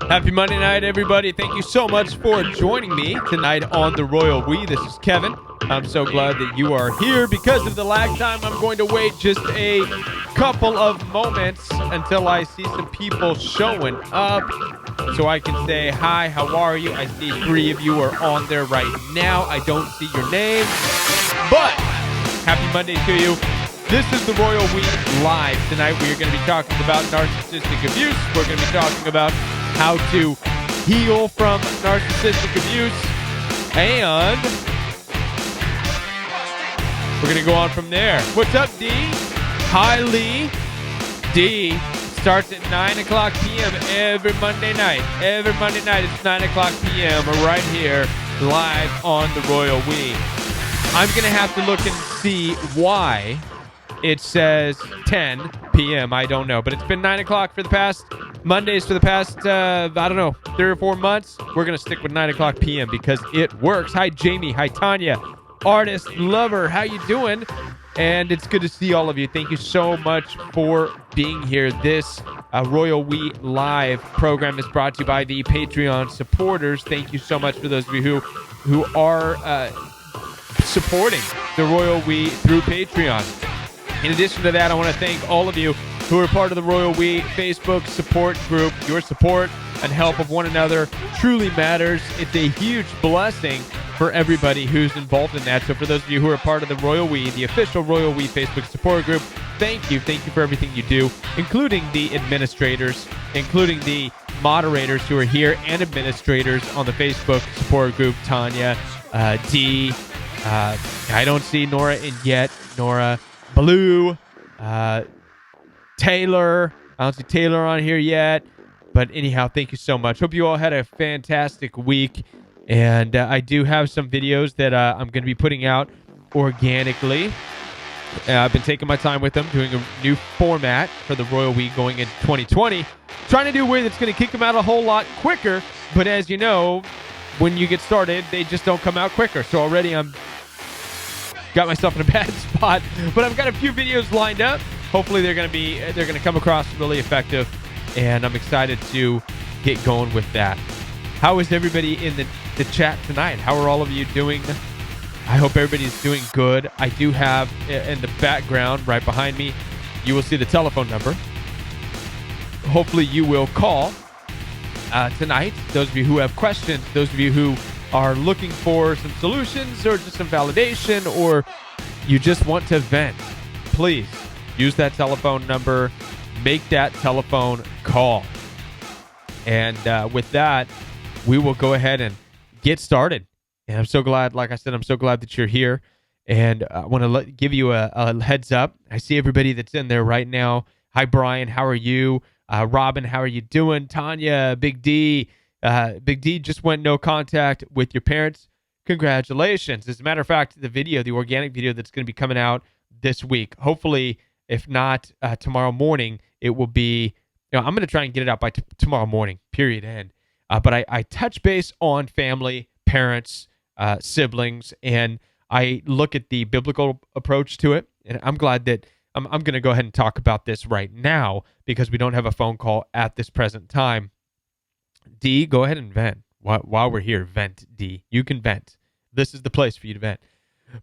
Happy Monday night, everybody. Thank you so much for joining me tonight on The Royal We. This is Kevin. I'm so glad that you are here. Because of the lag time, I'm going to wait just a couple of moments until I see some people showing up so I can say, hi, how are you? I see 3 of you are on there right now. I don't see your name, but happy Monday to you. This is The Royal We Live. Tonight we are going to be talking about narcissistic abuse. We're going to be talking about how to heal from narcissistic abuse, and we're going to go on from there. What's up, D? Hi, Lee. D starts at 9 o'clock p.m. every Monday night. Every Monday night it's 9 o'clock p.m. right here live on The Royal We. I'm going to have to look and see why it says 10 p.m. I don't know, but it's been 9 o'clock for the past Mondays for the past, 3 or 4 months. We're going to stick with 9 o'clock p.m. because it works. Hi, Jamie. Hi, Tanya. Artist, lover. How you doing? And it's good to see all of you. Thank you so much for being here. This Royal We Live program is brought to you by the Patreon supporters. Thank you so much for those of you who are supporting the Royal We through Patreon. In addition to that, I want to thank all of you who are part of the Royal We Facebook support group. Your support and help of one another truly matters. It's a huge blessing for everybody who's involved in that. So for those of you who are part of the Royal We, the official Royal We Facebook support group, thank you. Thank you for everything you do, including the administrators, including the moderators who are here, and administrators on the Facebook support group, Tanya, D. I don't see Nora in yet. Nora. Blue, Taylor. I don't see Taylor on here yet. But anyhow, thank you so much. Hope you all had a fantastic week. And I do have some videos that I'm going to be putting out organically. I've been taking my time with them, doing a new format for the Royal We going into 2020. Trying to do a way that's going to kick them out a whole lot quicker. But as you know, when you get started, they just don't come out quicker. So already I'm got myself in a bad spot, but I've got a few videos lined up. Hopefully they're going to come across really effective, and I'm excited to get going with that. How is everybody in the chat tonight? How are all of you doing? I hope everybody's doing good. I do have in the background right behind me, you will see the telephone number. Hopefully you will call tonight. Those of you who have questions, those of you who are looking for some solutions or just some validation, or you just want to vent, please use that telephone number. Make that telephone call. And with that, we will go ahead and get started. And I'm so glad, like I said, I'm so glad that you're here. And I want to give you a heads up. I see everybody that's in there right now. Hi, Brian. How are you? Robin, how are you doing? Tanya, Big D. Big D just went no contact with your parents. Congratulations. As a matter of fact, the organic video that's going to be coming out this week, hopefully, if not tomorrow morning, it will be, I'm going to try and get it out by tomorrow morning, period, end. But I touch base on family, parents, siblings, and I look at the biblical approach to it. And I'm glad that I'm going to go ahead and talk about this right now because we don't have a phone call at this present time. D, go ahead and vent. While we're here, vent, D. You can vent. This is the place for you to vent.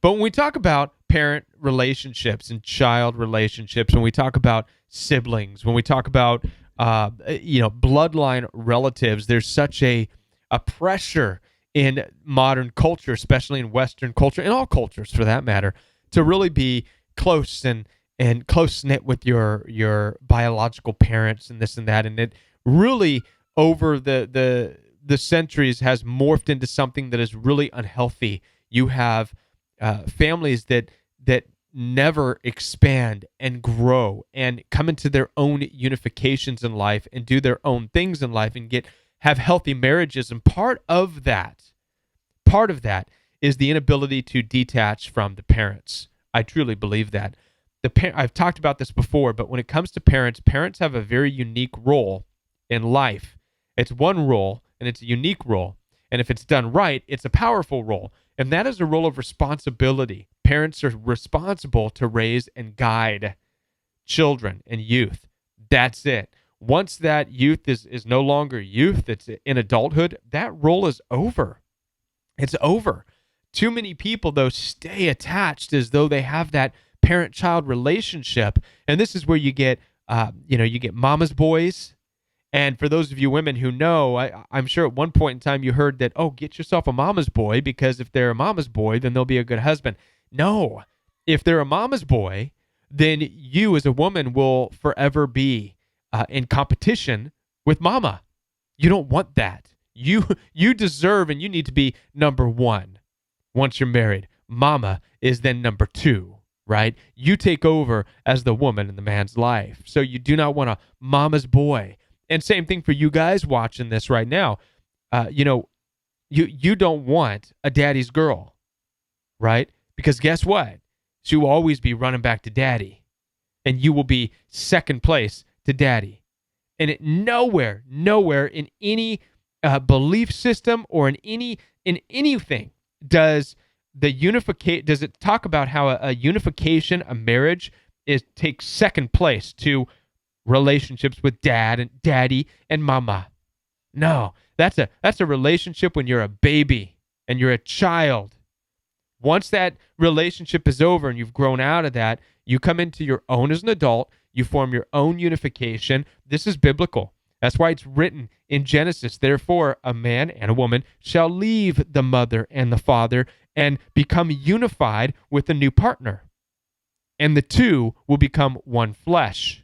But when we talk about parent relationships and child relationships, when we talk about siblings, when we talk about bloodline relatives, there's such a pressure in modern culture, especially in Western culture, in all cultures for that matter, to really be close and close-knit with your biological parents and this and that. And it really, over the centuries, has morphed into something that is really unhealthy. You have families that never expand and grow and come into their own unifications in life and do their own things in life and have healthy marriages. And part of that is the inability to detach from the parents. I truly believe that. I've talked about this before, but when it comes to parents have a very unique role in life. It's one role, and it's a unique role. And if it's done right, it's a powerful role. And that is a role of responsibility. Parents are responsible to raise and guide children and youth. That's it. Once that youth is no longer youth, it's in adulthood, that role is over. It's over. Too many people, though, stay attached as though they have that parent-child relationship. And this is where you get, you get mama's boys. And for those of you women who know, I'm sure at one point in time you heard that, oh, get yourself a mama's boy, because if they're a mama's boy, then they'll be a good husband. No. If they're a mama's boy, then you as a woman will forever be in competition with mama. You don't want that. You deserve and you need to be number one once you're married. Mama is then number two, right? You take over as the woman in the man's life. So you do not want a mama's boy. And same thing for you guys watching this right now. You don't want a daddy's girl, right? Because guess what? She will always be running back to daddy. And you will be second place to daddy. And nowhere in any belief system or in anything does it talk about how a unification, a marriage, takes second place to relationships with dad and daddy and mama. No, that's a relationship when you're a baby and you're a child. Once that relationship is over and you've grown out of that, you come into your own as an adult. You form your own unification. This is biblical. That's why it's written in Genesis. Therefore, a man and a woman shall leave the mother and the father and become unified with a new partner. And the two will become one flesh.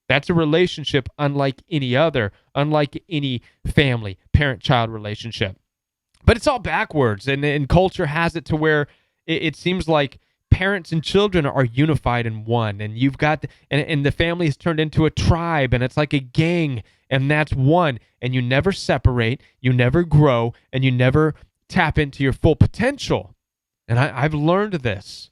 That's a relationship unlike any other, unlike any family, parent-child relationship. But it's all backwards, and culture has it to where it seems like parents and children are unified in one, and you've got and the family has turned into a tribe, and it's like a gang, and that's one, and you never separate, you never grow, and you never tap into your full potential. And I've learned this.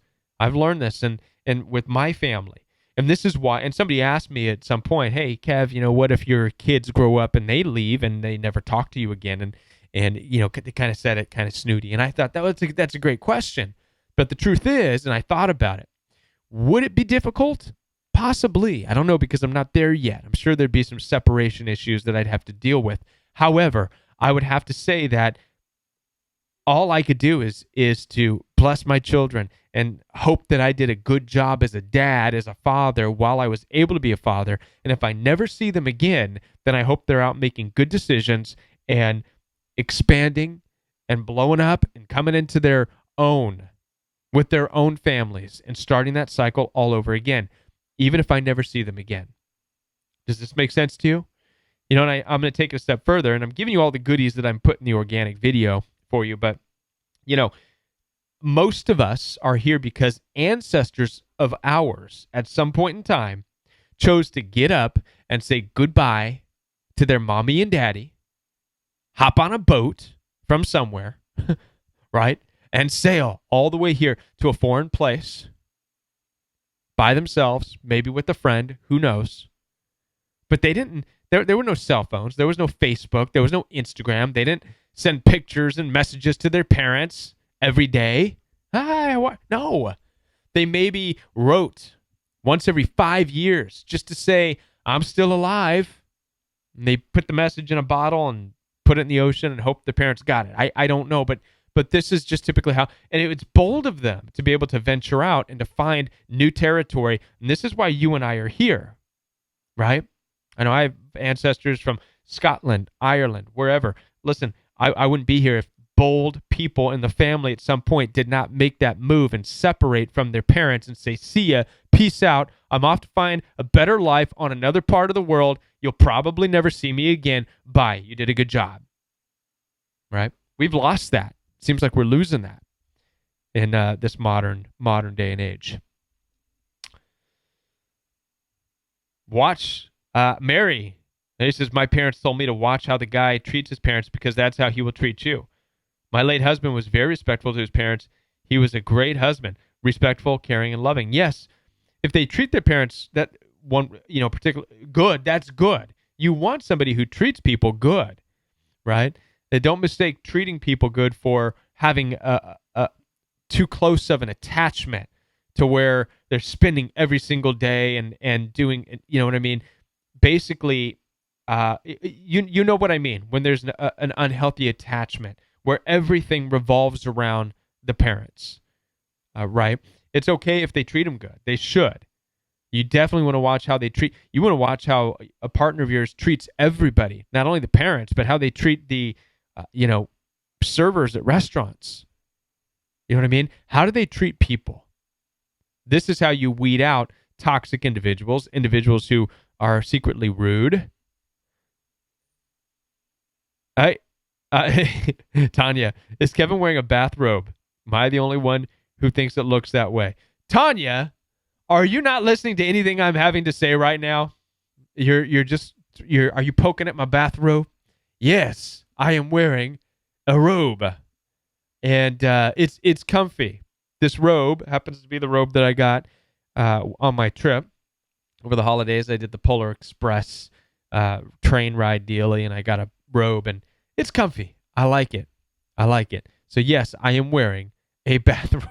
And with my family. And this is why, and somebody asked me at some point, hey, Kev, what if your kids grow up and they leave and they never talk to you again? And they kind of said it kind of snooty. And I thought that's a great question. But the truth is, and I thought about it, would it be difficult? Possibly. I don't know, because I'm not there yet. I'm sure there'd be some separation issues that I'd have to deal with. However, I would have to say that all I could do is to bless my children and hope that I did a good job as a dad, as a father, while I was able to be a father. And if I never see them again, then I hope they're out making good decisions and expanding and blowing up and coming into their own with their own families and starting that cycle all over again, even if I never see them again. Does this make sense to you? And I'm going to take it a step further, and I'm giving you all the goodies that I'm putting in the organic video for you, but most of us are here because ancestors of ours at some point in time chose to get up and say goodbye to their mommy and daddy, hop on a boat from somewhere, right, and sail all the way here to a foreign place by themselves, maybe with a friend, who knows. But they didn't, there were no cell phones, there was no Facebook, there was no Instagram, they didn't send pictures and messages to their parents every day. No. They maybe wrote once every 5 years just to say, I'm still alive. And they put the message in a bottle and put it in the ocean and hope the parents got it. I don't know, but this is just typically how, and it's bold of them to be able to venture out and to find new territory. And this is why you and I are here, right? I know I have ancestors from Scotland, Ireland, wherever. Listen, I wouldn't be here if bold people in the family at some point did not make that move and separate from their parents and say, see ya, peace out. I'm off to find a better life on another part of the world. You'll probably never see me again. Bye. You did a good job. Right? We've lost that. Seems like we're losing that in this modern day and age. Watch Mary. He says, my parents told me to watch how the guy treats his parents because that's how he will treat you. My late husband was very respectful to his parents. He was a great husband, respectful, caring, and loving. Yes, if they treat their parents that one, particular good, that's good. You want somebody who treats people good, right? They don't mistake treating people good for having a too close of an attachment to where they're spending every single day and doing, you know what I mean? Basically, You know what I mean when there's an unhealthy attachment where everything revolves around the parents, right? It's okay if they treat them good. They should. You definitely want to watch how they treat. You want to watch how a partner of yours treats everybody, not only the parents, but how they treat the, servers at restaurants. You know what I mean? How do they treat people? This is how you weed out toxic individuals, individuals who are secretly rude. I, Tanya, is Kevin wearing a bathrobe? Am I the only one who thinks it looks that way? Tanya, are you not listening to anything I'm having to say right now? Are you poking at my bathrobe? Yes, I am wearing a robe, and it's comfy. This robe happens to be the robe that I got on my trip over the holidays. I did the Polar Express train ride dealy, and I got a robe, and it's comfy. I like it. So yes, I am wearing a bathrobe.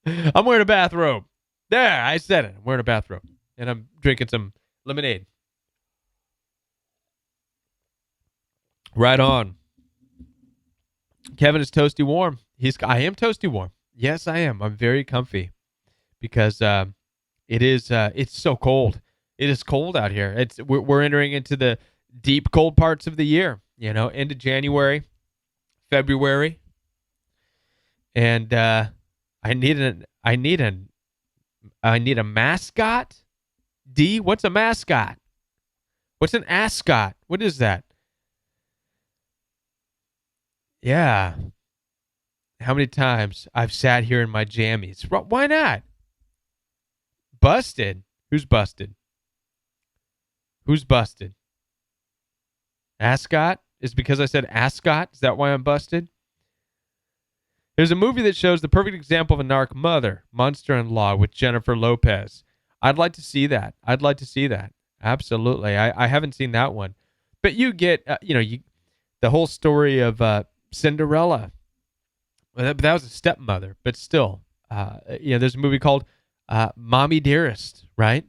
I'm wearing a bathrobe. There, I said it. I'm wearing a bathrobe, and I'm drinking some lemonade. Right on. Kevin is toasty warm. I am toasty warm. Yes, I am. I'm very comfy because it's so cold. It is cold out here. We're entering into the deep cold parts of the year. End of January, February, and I need a mascot. D, what's a mascot? What's an ascot? What is that? Yeah. How many times I've sat here in my jammies? Why not? Busted. Who's busted? Who's busted? Ascot? Is because I said ascot? Is that why I'm busted? There's a movie that shows the perfect example of a narc mother, Monster-in-Law, with Jennifer Lopez. I'd like to see that. Absolutely. I haven't seen that one. But you get, the whole story of Cinderella. Well, that was a stepmother, but still, there's a movie called Mommy Dearest, right?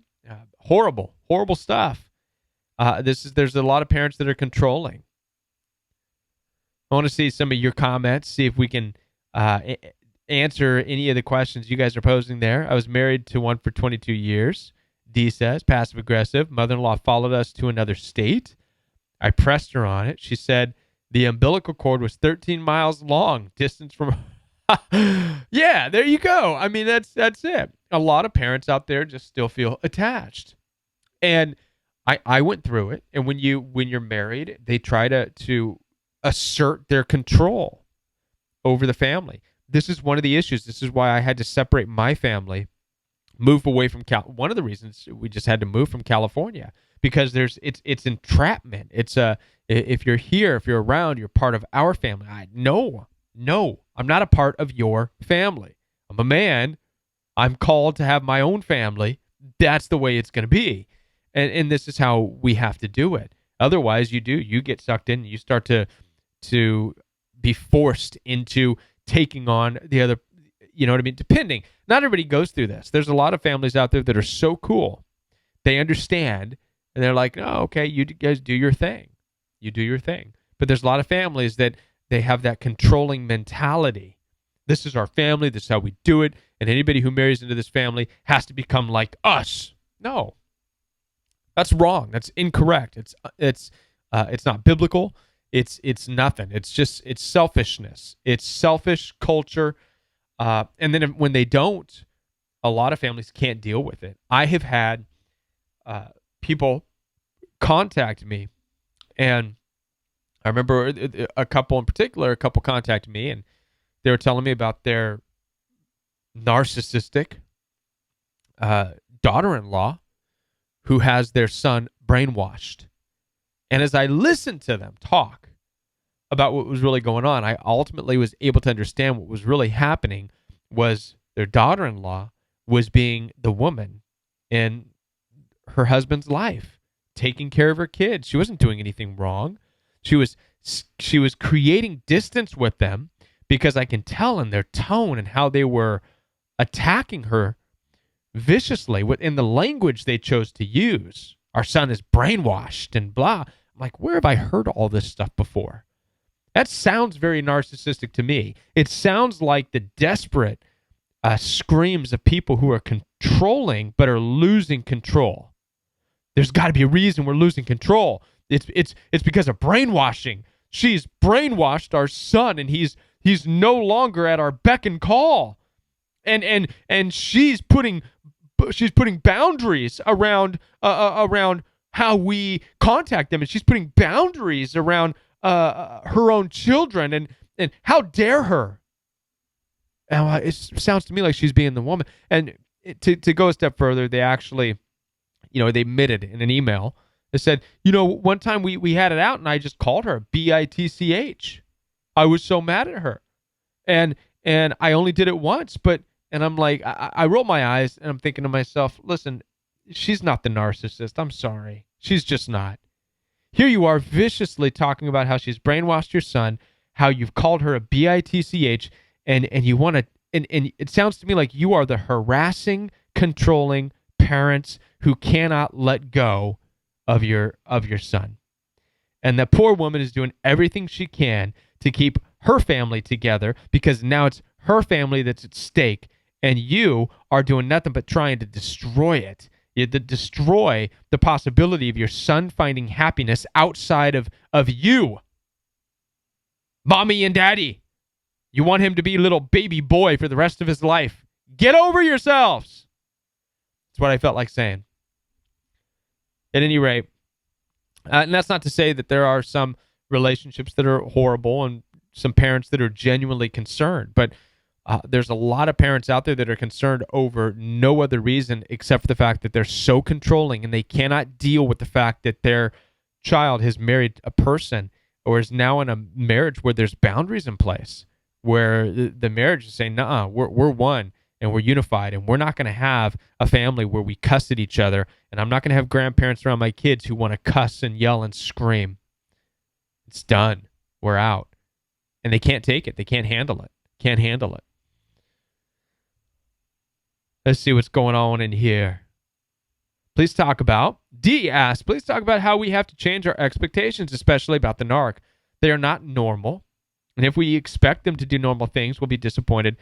Horrible stuff. There's a lot of parents that are controlling. I want to see some of your comments, see if we can answer any of the questions you guys are posing there. I was married to one for 22 years. D says, passive aggressive. Mother-in-law followed us to another state. I pressed her on it. She said the umbilical cord was 13 miles long, distance from. Yeah, there you go. I mean, that's it. A lot of parents out there just still feel attached, and I went through it. And when you're married, they try to assert their control over the family. This is one of the issues. This is why I had to separate my family, move away from one of the reasons we just had to move from California, because it's entrapment. If you're here, if you're around, you're part of our family. No, I'm not a part of your family. I'm a man. I'm called to have my own family. That's the way it's going to be. And this is how we have to do it. Otherwise, you get sucked in. You start to be forced into taking on the other, you know what I mean? Depending. Not everybody goes through this. There's a lot of families out there that are so cool. They understand, and they're like, oh, okay, you guys do your thing. You do your thing. But there's a lot of families that they have that controlling mentality. This is our family. This is how we do it. And anybody who marries into this family has to become like us. No. That's wrong. That's incorrect. It's not biblical. It's nothing. It's selfishness. It's selfish culture. And then when they don't, a lot of families can't deal with it. I have had people contact me, and I remember a couple contacted me, and they were telling me about their narcissistic daughter-in-law who has their son brainwashed. And as I listened to them talk about what was really going on, I ultimately was able to understand what was really happening was their daughter-in-law was being the woman in her husband's life, taking care of her kids. She wasn't doing anything wrong. She was creating distance with them because I can tell in their tone and how they were attacking her viciously in the language they chose to use. our son is brainwashed and blah. I'm like, where have I heard all this stuff before? That sounds very narcissistic to me. It sounds like the desperate screams of people who are controlling but are losing control. There's got to be a reason we're losing control. It's because of brainwashing. She's brainwashed our son, and he's no longer at our beck and call. And she's putting boundaries around how we contact them, and she's putting boundaries around her own children, and how dare her? And it sounds to me like she's being the woman. And to go a step further, they actually, they admitted in an email. They said, one time we had it out, and I just called her bitch. I was so mad at her, and I only did it once, and I'm like, I roll my eyes, and I'm thinking to myself, listen, she's not the narcissist. I'm sorry, she's just not. Here you are viciously talking about how she's brainwashed your son, how you've called her a bitch, and you want to, and it sounds to me like you are the harassing, controlling parents who cannot let go of your son. And the poor woman is doing everything she can to keep her family together, because now it's her family that's at stake, and you are doing nothing but trying to destroy it. Destroy the possibility of your son finding happiness outside of you. Mommy and daddy, you want him to be a little baby boy for the rest of his life. Get over yourselves. That's what I felt like saying. At any rate, and that's not to say that there are some relationships that are horrible and some parents that are genuinely concerned, but there's a lot of parents out there that are concerned over no other reason except for the fact that they're so controlling, and they cannot deal with the fact that their child has married a person or is now in a marriage where there's boundaries in place, where the marriage is saying, "Nuh-uh, we're one, and we're unified, and we're not going to have a family where we cuss at each other, and I'm not going to have grandparents around my kids who want to cuss and yell and scream. It's done. We're out." And they can't take it. They can't handle it. Can't handle it. Let's see what's going on in here. Please talk about, D asks, please talk about how we have to change our expectations, especially about the narc. They are not normal, and if we expect them to do normal things, we'll be disappointed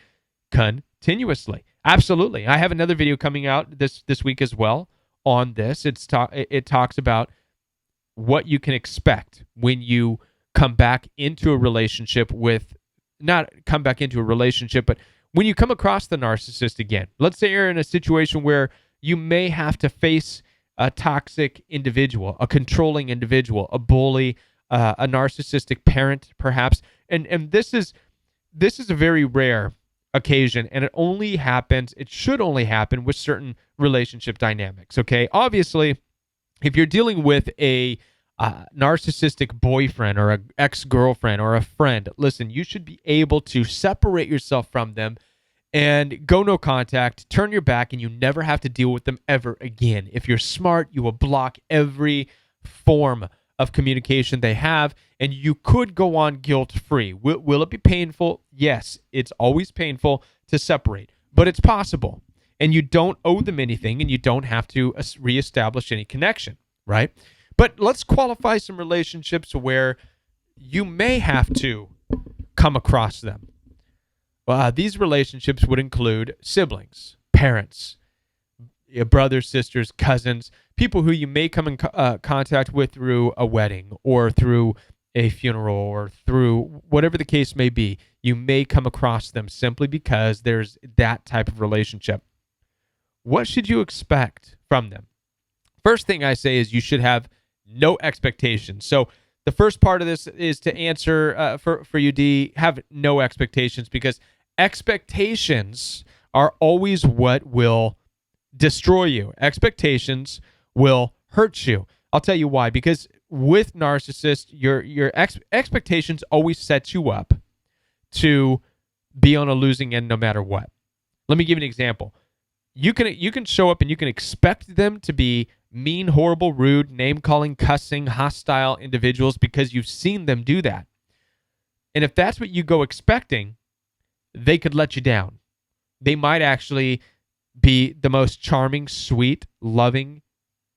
continuously. Absolutely. I have another video coming out this week as well on this. It talks about what you can expect when you come back into a relationship with, not come back into a relationship, but when you come across the narcissist again. Let's say you're in a situation where you may have to face a toxic individual, a controlling individual, a bully, a narcissistic parent, perhaps. And this is a very rare occasion, and it should only happen with certain relationship dynamics, okay? Obviously, if you're dealing with a narcissistic boyfriend or an ex-girlfriend or a friend, listen, you should be able to separate yourself from them and go no contact, turn your back, and you never have to deal with them ever again. If you're smart, you will block every form of communication they have, and you could go on guilt-free. Will it be painful? Yes, it's always painful to separate, but it's possible, and you don't owe them anything, and you don't have to reestablish any connection, right? But let's qualify some relationships where you may have to come across them. These relationships would include siblings, parents, brothers, sisters, cousins, people who you may come in contact with through a wedding or through a funeral or through whatever the case may be. You may come across them simply because there's that type of relationship. What should you expect from them? First thing I say is you should have no expectations. So the first part of this is to answer for you, D, have no expectations, because expectations are always what will destroy you. Expectations will hurt you. I'll tell you why. Because with narcissists, your expectations always set you up to be on a losing end no matter what. Let me give you an example. You can show up and you can expect them to be mean, horrible, rude, name-calling, cussing, hostile individuals because you've seen them do that. And if that's what you go expecting, they could let you down. They might actually be the most charming, sweet, loving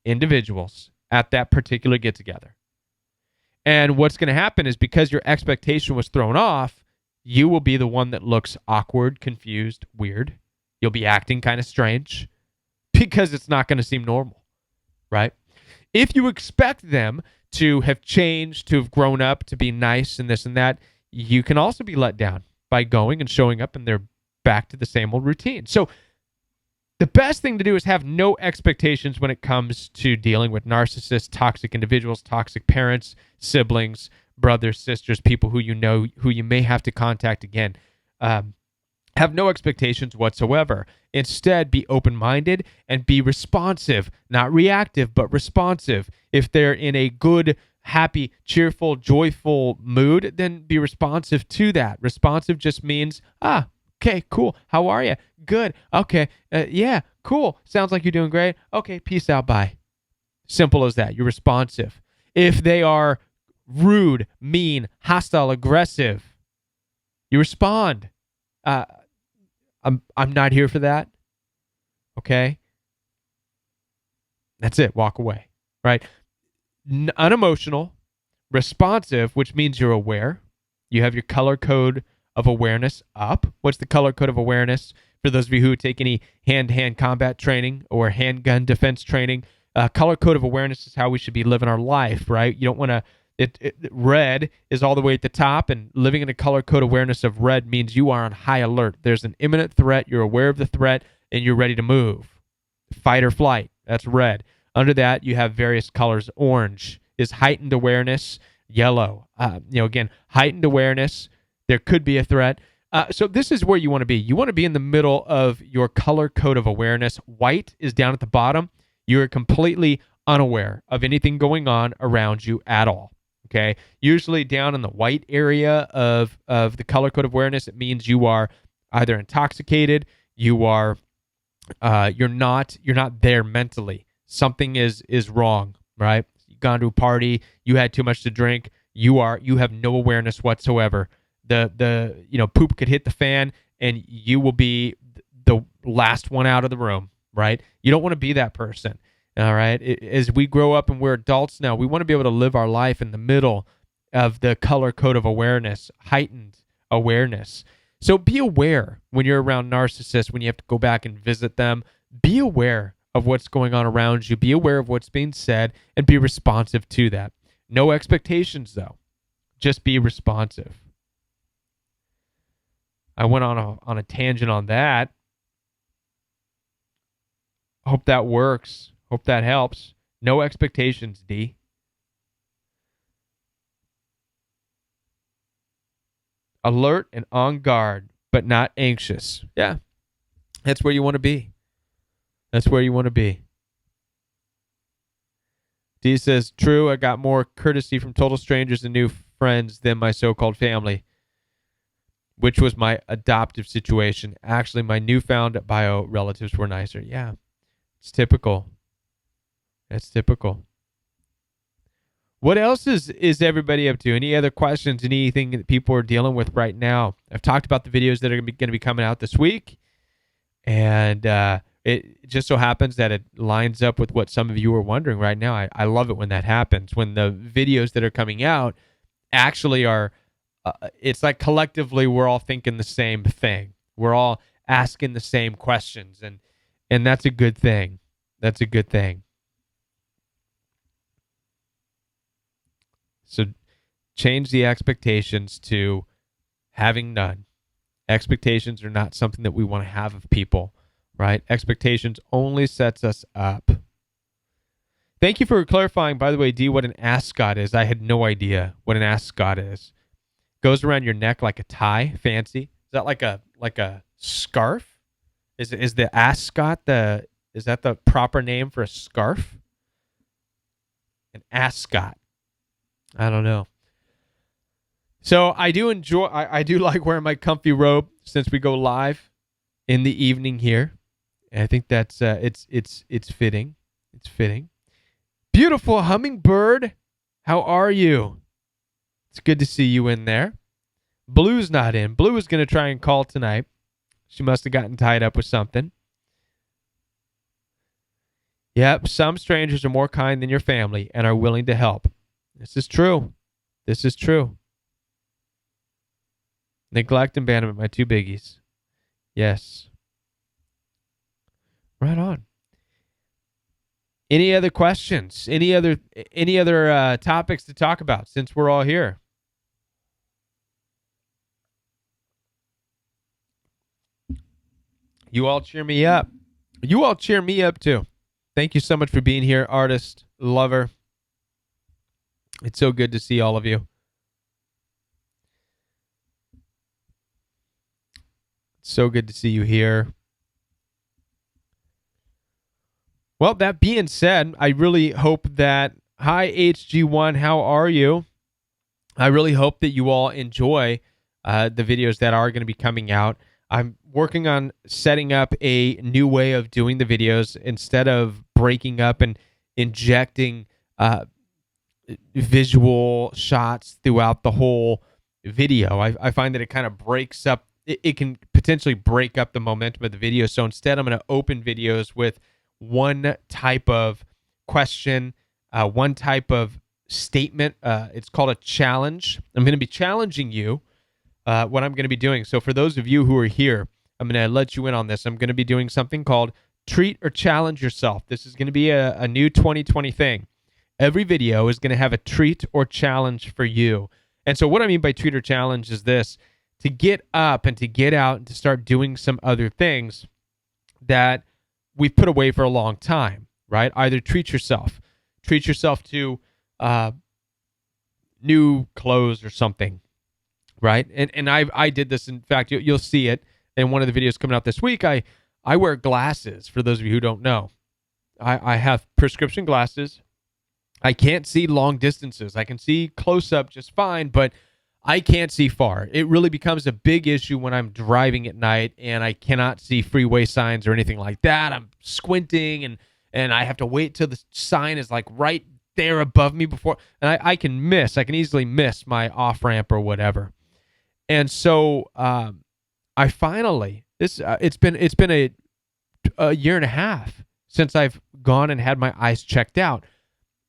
individuals at that particular get-together. And what's going to happen is because your expectation was thrown off, you will be the one that looks awkward, confused, weird. You'll be acting kind of strange because it's not going to seem normal, right? If you expect them to have changed, to have grown up, to be nice and this and that, you can also be let down by going and showing up and they're back to the same old routine. So the best thing to do is have no expectations when it comes to dealing with narcissists, toxic individuals, toxic parents, siblings, brothers, sisters, people who you know, who you may have to contact again. Have no expectations whatsoever. Instead, be open-minded and be responsive, not reactive, but responsive. If they're in a good, happy, cheerful, joyful mood, then be responsive to that. Responsive just means, okay, cool. How are you? Good. Okay. Yeah, cool. Sounds like you're doing great. Okay, peace out. Bye. Simple as that. You're responsive. If they are rude, mean, hostile, aggressive, you respond. I'm not here for that. Okay? That's it. Walk away. Right? Unemotional, responsive, which means you're aware. You have your color code of awareness up. What's the color code of awareness? For those of you who take any hand-to-hand combat training or handgun defense training, color code of awareness is how we should be living our life, right? You don't want to... Red is all the way at the top, and living in a color code awareness of red means you are on high alert. There's an imminent threat. You're aware of the threat, and you're ready to move. Fight or flight. That's red. Under that, you have various colors. Orange is heightened awareness. Yellow, again, heightened awareness. There could be a threat. So this is where you want to be. You want to be in the middle of your color code of awareness. White is down at the bottom. You're completely unaware of anything going on around you at all. Okay, usually down in the white area of the color code of awareness, it means you are either intoxicated, you're not there mentally. Something is wrong, right? You've gone to a party, you had too much to drink, you have no awareness whatsoever. The poop could hit the fan and you will be the last one out of the room, right? You don't want to be that person. All right. As we grow up and we're adults now, we want to be able to live our life in the middle of the color code of awareness, heightened awareness. So be aware when you're around narcissists, when you have to go back and visit them. Be aware of what's going on around you. Be aware of what's being said and be responsive to that. No expectations, though. Just be responsive. I went on a tangent on that. Hope that works. Hope that helps. No expectations, D. Alert and on guard, but not anxious. Yeah, that's where you want to be. That's where you want to be. D says, true, I got more courtesy from total strangers and new friends than my so-called family, which was my adoptive situation. Actually, my newfound bio relatives were nicer. Yeah, it's typical. That's typical. What else is everybody up to? Any other questions? Anything that people are dealing with right now? I've talked about the videos that are going to be coming out this week. And it just so happens that it lines up with what some of you are wondering right now. I love it when that happens. When the videos that are coming out actually are, it's like collectively we're all thinking the same thing. We're all asking the same questions. And that's a good thing. That's a good thing. So change the expectations to having none. Expectations are not something that we want to have of people, right? Expectations only sets us up. Thank you for clarifying, by the way, D, what an ascot is. I had no idea what an ascot is. Goes around your neck like a tie, fancy. Is that like a scarf? Is the ascot is that the proper name for a scarf? An ascot. I don't know. So I do enjoy. I do like wearing my comfy robe since we go live in the evening here. And I think that's it's fitting. It's fitting. Beautiful hummingbird. How are you? It's good to see you in there. Blue's not in. Blue is going to try and call tonight. She must have gotten tied up with something. Yep, some strangers are more kind than your family and are willing to help. This is true. This is true. Neglect and abandonment, my two biggies. Yes. Right on. Any other questions? Any other topics to talk about since we're all here? You all cheer me up. You all cheer me up too. Thank you so much for being here, artist, lover. It's so good to see all of you. It's so good to see you here. Well, that being said, I really hope that, hi, HG1, how are you? I really hope that you all enjoy the videos that are going to be coming out. I'm working on setting up a new way of doing the videos instead of breaking up and injecting visual shots throughout the whole video. I find that it kind of breaks up. It can potentially break up the momentum of the video. So instead, I'm going to open videos with one type of question, one type of statement. It's called a challenge. I'm going to be challenging you what I'm going to be doing. So for those of you who are here, I'm going to let you in on this. I'm going to be doing something called treat or challenge yourself. This is going to be a new 2020 thing. Every video is going to have a treat or challenge for you. And so what I mean by treat or challenge is this: to get up and to get out and to start doing some other things that we've put away for a long time, right? Either treat yourself to new clothes or something, right? And I did this. In fact, you'll see it in one of the videos coming out this week. I wear glasses, for those of you who don't know. I have prescription glasses. I can't see long distances. I can see close up just fine, but I can't see far. It really becomes a big issue when I'm driving at night and I cannot see freeway signs or anything like that. I'm squinting and I have to wait till the sign is like right there above me before, and I can easily miss my off ramp or whatever. And so I finally, it's been a year and a half since I've gone and had my eyes checked out.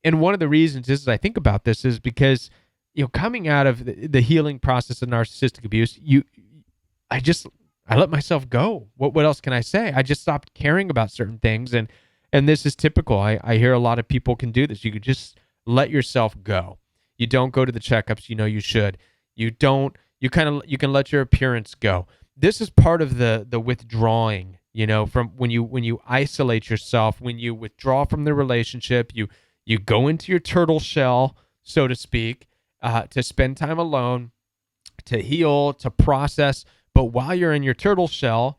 And one of the reasons is, as I think about this, is because, coming out of the healing process of narcissistic abuse, I let myself go. What else can I say? I just stopped caring about certain things, and this is typical. I hear a lot of people can do this. You could just let yourself go. You don't go to the checkups. You should. You don't. You can let your appearance go. This is part of the withdrawing. From when you isolate yourself, when you withdraw from the relationship, you go into your turtle shell, so to speak, to spend time alone, to heal, to process. But while you're in your turtle shell,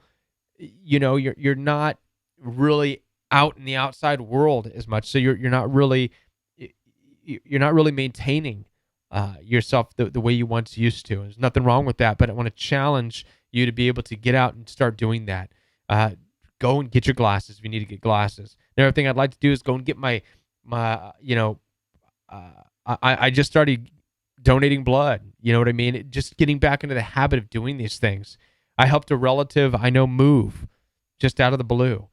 you're not really out in the outside world as much. So you're not really maintaining yourself the way you once used to. There's nothing wrong with that, but I want to challenge you to be able to get out and start doing that. Go and get your glasses if you need to get glasses. Another thing I'd like to do is go and get I just started donating blood. You know what I mean? Just getting back into the habit of doing these things. I helped a relative I know move just out of the blue.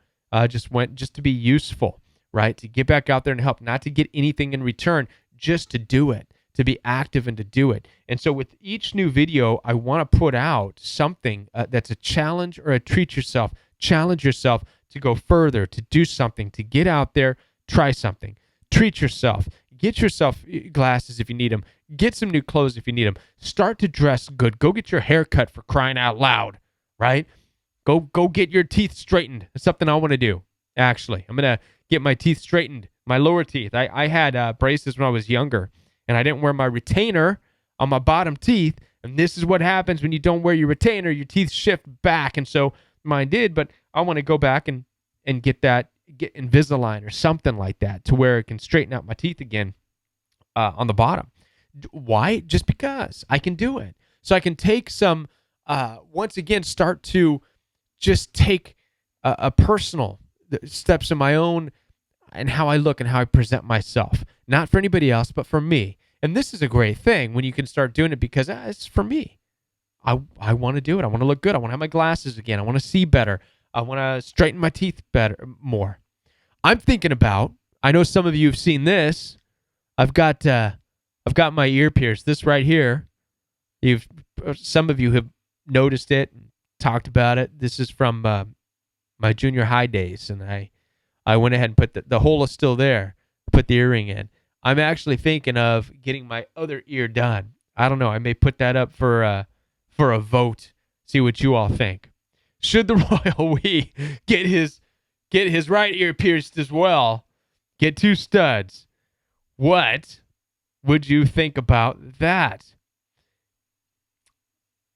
Just to be useful, right? To get back out there and help, not to get anything in return, just to do it, to be active and to do it. And so with each new video, I want to put out something that's a challenge or a treat yourself. Challenge yourself to go further, to do something, to get out there, try something. Treat yourself. Get yourself glasses if you need them. Get some new clothes if you need them. Start to dress good. Go get your hair cut, for crying out loud, right? Go get your teeth straightened. That's something I want to do, actually. I'm going to get my teeth straightened, my lower teeth. I had braces when I was younger, and I didn't wear my retainer on my bottom teeth, and this is what happens when you don't wear your retainer. Your teeth shift back, and so mine did, but I want to go back and get Invisalign or something like that to where it can straighten out my teeth again on the bottom. Why? Just because I can do it. So I can take some, once again, start to just take a personal steps in my own and how I look and how I present myself. Not for anybody else, but for me. And this is a great thing when you can start doing it because it's for me. I want to do it. I want to look good. I want to have my glasses again. I want to see better. I want to straighten my teeth more. I'm thinking about, I know some of you have seen this. I've got my ear pierced. This right here. Some of you have noticed it, talked about it. This is from my junior high days, and I went ahead and put the hole is still there. Put the earring in. I'm actually thinking of getting my other ear done. I don't know. I may put that up for a vote. See what you all think. Should the Royal We get his right ear pierced as well? Get 2 studs. What would you think about that?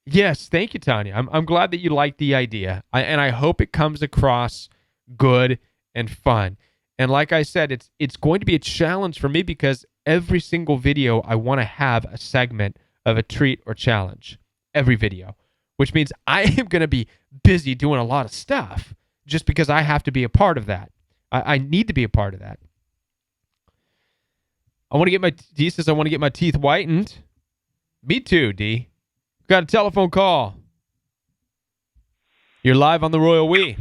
Yes, thank you, Tanya. I'm glad that you like the idea, and I hope it comes across good and fun. And like I said, it's going to be a challenge for me because every single video I want to have a segment of a treat or challenge. Every video, which means I am going to be busy doing a lot of stuff just because I have to be a part of that. I need to be a part of that. D says I want to get my teeth whitened. Me too, D. Got a telephone call. You're live on the Royal We.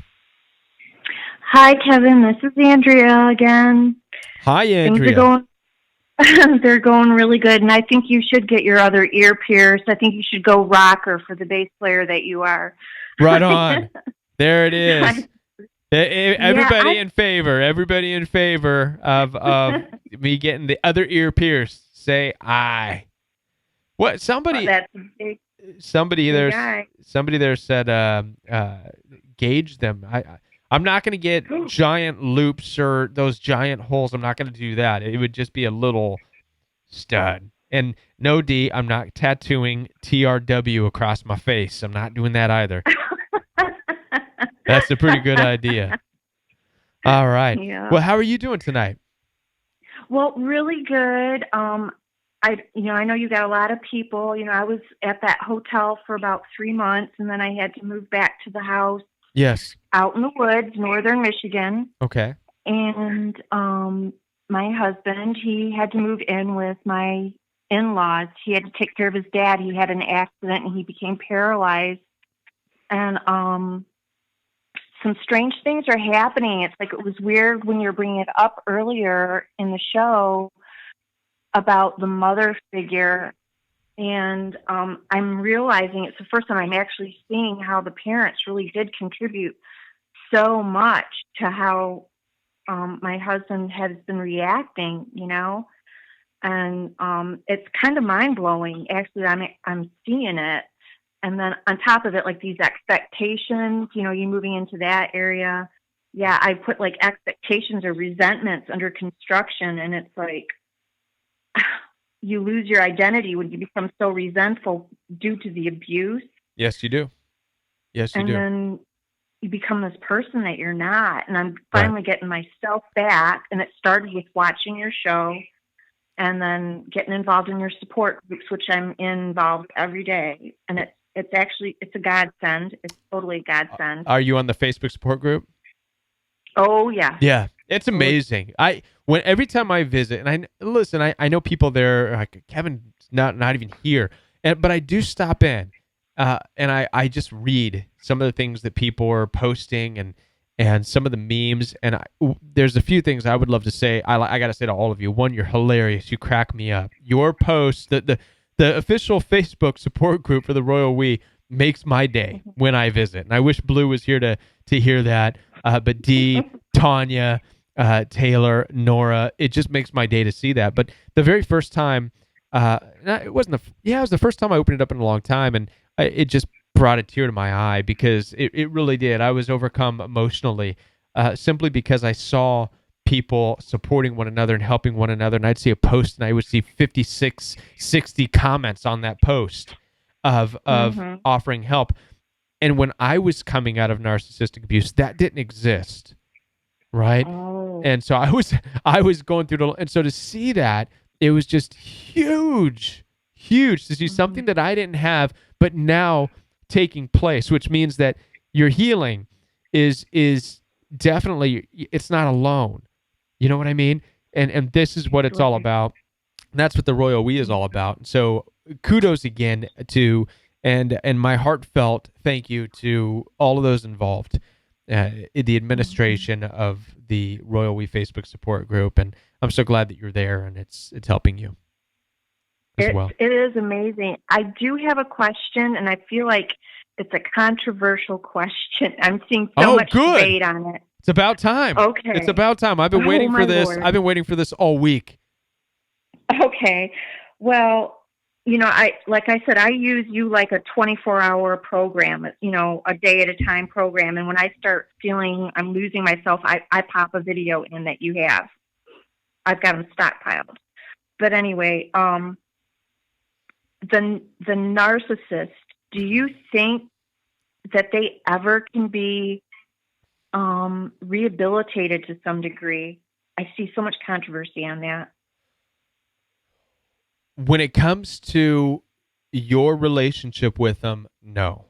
Hi, Kevin. This is Andrea again. Hi, Andrea. Things are going, they're going really good, and I think you should get your other ear pierced. I think you should go rocker for the bass player that you are. Right on. There it is. Everybody in favor. Everybody in favor of me getting the other ear pierced. Say aye. What? Somebody there said gauge them. I'm not going to get giant loops or those giant holes. I'm not going to do that. It would just be a little stud. And no, D, I'm not tattooing TRW across my face. I'm not doing that either. That's a pretty good idea. All right. Yeah. Well, how are you doing tonight? Well, really good. I know you got a lot of people. I was at that hotel for about 3 months, and then I had to move back to the house. Yes. Out in the woods, northern Michigan. Okay. And my husband, he had to move in with my in-laws. He had to take care of his dad. He had an accident, and he became paralyzed. And some strange things are happening. It's like it was weird when you were bringing it up earlier in the show about the mother figure. And I'm realizing it's the first time I'm actually seeing how the parents really did contribute so much to how my husband has been reacting, and it's kind of mind-blowing. Actually, I'm seeing it. And then on top of it, like these expectations, you moving into that area. Yeah, I put like expectations or resentments under construction, and it's like you lose your identity when you become so resentful due to the abuse. Yes, you do. Yes, you do. And then you become this person that you're not. And I'm finally getting myself back. And it started with watching your show and then getting involved in your support groups, which I'm involved every day. And it's a godsend. It's totally a godsend. Are you on the Facebook support group? Oh, yeah. Yeah, it's amazing. Every time I visit, and I know people there, like Kevin's not even here, but I do stop in, and I just read some of the things that people are posting and some of the memes, and there's a few things I would love to say. I got to say to all of you, one, you're hilarious. You crack me up. Your post, the official Facebook support group for the Royal We makes my day when I visit, and I wish Blue was here to hear that. But Dee, Tanya, Taylor, Nora, it just makes my day to see that. But the very first time, it was the first time I opened it up in a long time, and it just brought a tear to my eye because it really did. I was overcome emotionally simply because I saw people supporting one another and helping one another, and I'd see a post and I would see 56, 60 comments on that post of offering help. And when I was coming out of narcissistic abuse, that didn't exist, right? Oh. And so I was going through and so to see that, it was just huge to see something that I didn't have, but now taking place, which means that your healing is definitely, it's not alone. You know what I mean? And this is what it's all about. And that's what the Royal We is all about. So kudos again to and my heartfelt thank you to all of those involved. the administration of the Royal We Facebook support group, and I'm so glad that you're there and it's helping you as well. It is amazing. I do have a question, and I feel like it's a controversial question. I'm seeing so Oh, much good. debate on it. It's about time. Okay. It's about time. I've been Oh waiting my for this. Lord. I've been waiting for this all week. Okay. Well, like I said, I use you like a 24-hour program, a day at a time program. And when I start feeling I'm losing myself, I pop a video in that you have. I've got them stockpiled. But anyway, the narcissist, do you think that they ever can be rehabilitated to some degree? I see so much controversy on that. When it comes to your relationship with them, no.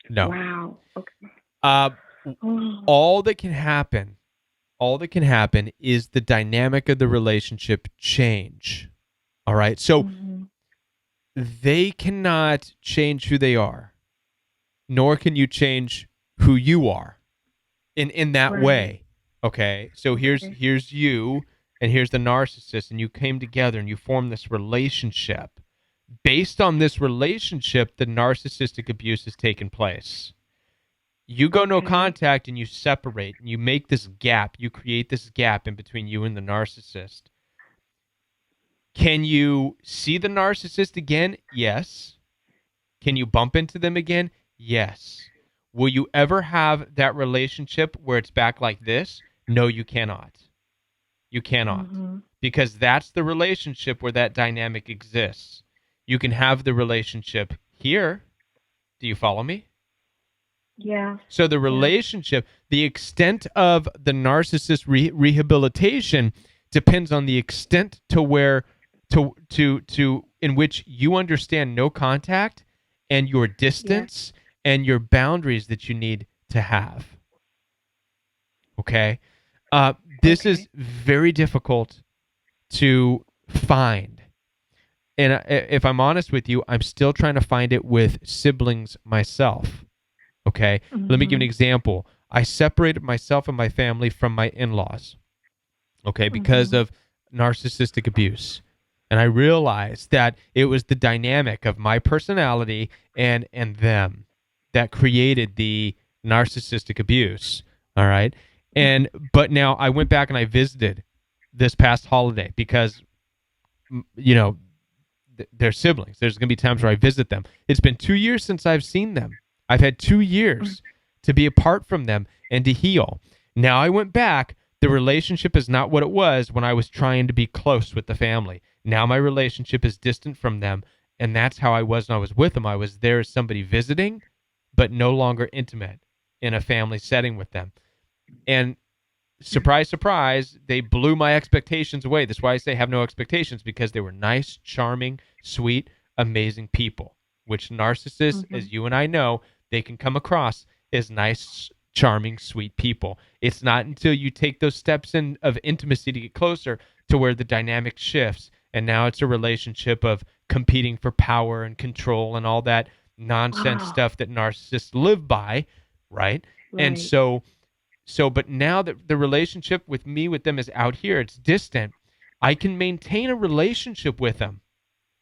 No. Wow. Okay. All that can happen is the dynamic of the relationship change. All right? So they cannot change who they are, nor can you change who you are in that way. Okay? So here's you and here's the narcissist, and you came together and you formed this relationship. Based on this relationship, the narcissistic abuse has taken place. You go no contact and you separate and you make this gap. You create this gap in between you and the narcissist. Can you see the narcissist again? Yes. Can you bump into them again? Yes. Will you ever have that relationship where it's back like this? No, you cannot. You cannot. Because that's the relationship where that dynamic exists. You can have the relationship here. Do you follow me? Yeah. So the relationship, the extent of the narcissist rehabilitation depends on the extent to where to in which you understand no contact and your distance and your boundaries that you need to have. Okay? This is very difficult to find. And if I'm honest with you, I'm still trying to find it with siblings myself. Okay? Let me give an example. I separated myself and my family from my in-laws, okay, because of narcissistic abuse. And I realized that it was the dynamic of my personality and them that created the narcissistic abuse, all right? But now I went back and I visited this past holiday because, they're siblings. There's going to be times where I visit them. It's been 2 years since I've seen them. I've had 2 years to be apart from them and to heal. Now I went back. The relationship is not what it was when I was trying to be close with the family. Now my relationship is distant from them, and that's how I was when I was with them. I was there as somebody visiting, but no longer intimate in a family setting with them. And surprise, surprise, they blew my expectations away. That's why I say have no expectations, because they were nice, charming, sweet, amazing people, which narcissists, as you and I know, they can come across as nice, charming, sweet people. It's not until you take those steps of intimacy to get closer to where the dynamic shifts, and now it's a relationship of competing for power and control and all that nonsense stuff that narcissists live by, right? And but now that the relationship with them is out here, it's distant, I can maintain a relationship with them,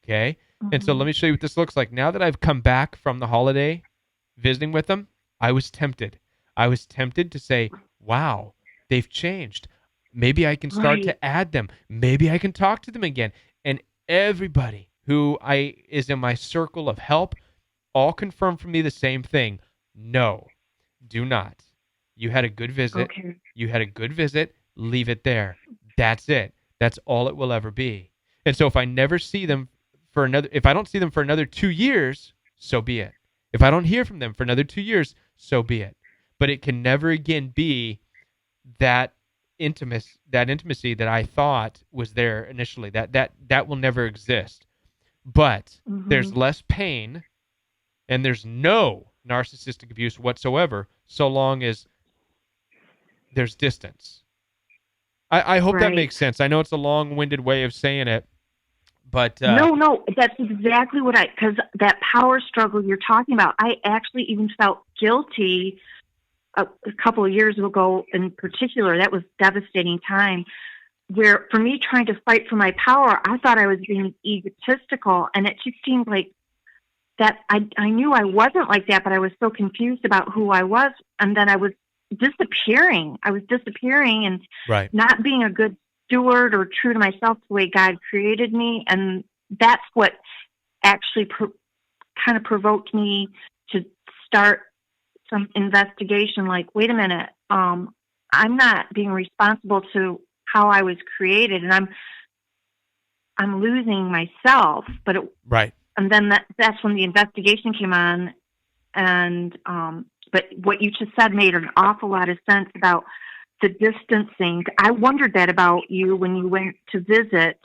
okay? And so let me show you what this looks like. Now that I've come back from the holiday visiting with them, I was tempted. I was tempted to say, wow, they've changed. Maybe I can start to add them. Maybe I can talk to them again. And everybody who is in my circle of help all confirm for me the same thing. No, do not. You had a good visit. You had a good visit. Leave it there. That's it. That's all it will ever be. And so if I don't see them for another 2 years, so be it. If I don't hear from them for another 2 years, so be it. But it can never again be that intimacy that I thought was there initially. That will never exist. But there's less pain and there's no narcissistic abuse whatsoever so long as there's distance. I hope that makes sense. I know it's a long-winded way of saying it, but no, that's exactly what because that power struggle you're talking about, I actually even felt guilty a couple of years ago in particular, that was devastating time where for me trying to fight for my power, I thought I was being egotistical, and it just seemed like that I knew I wasn't like that, but I was so confused about who I was, and then I was disappearing. I was disappearing and Right. not being a good steward or true to myself the way God created me, and that's what actually kind of provoked me to start some investigation. Like, wait a minute, I'm not being responsible to how I was created, and I'm losing myself. But Right. and then that's when the investigation came on, and but what you just said made an awful lot of sense about the distancing. I wondered that about you when you went to visit.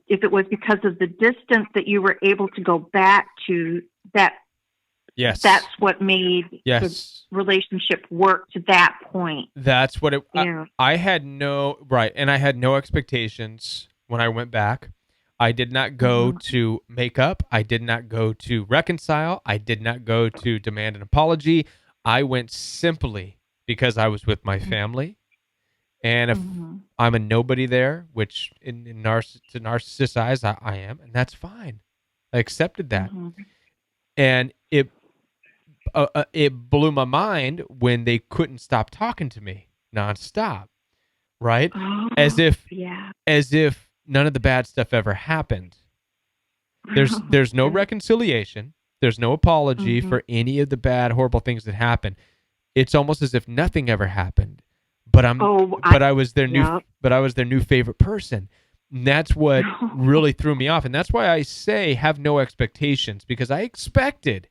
If it was because of the distance that you were able to go back to that, Yes. that's what made Yes. the relationship work to that point. That's what it. Yeah. I had no right, and I had no expectations when I went back. I did not go to make up. I did not go to reconcile. I did not go to demand an apology. I went simply because I was with my family, and if I'm a nobody there, which to narcissist eyes I am, and that's fine. I accepted that, and it blew my mind when they couldn't stop talking to me nonstop, right? As if Yeah. none of the bad stuff ever happened. There's no reconciliation. There's no apology for any of the bad, horrible things that happened. It's almost as if nothing ever happened. But I was their new favorite person. And that's what really threw me off. And that's why I say have no expectations, because I expected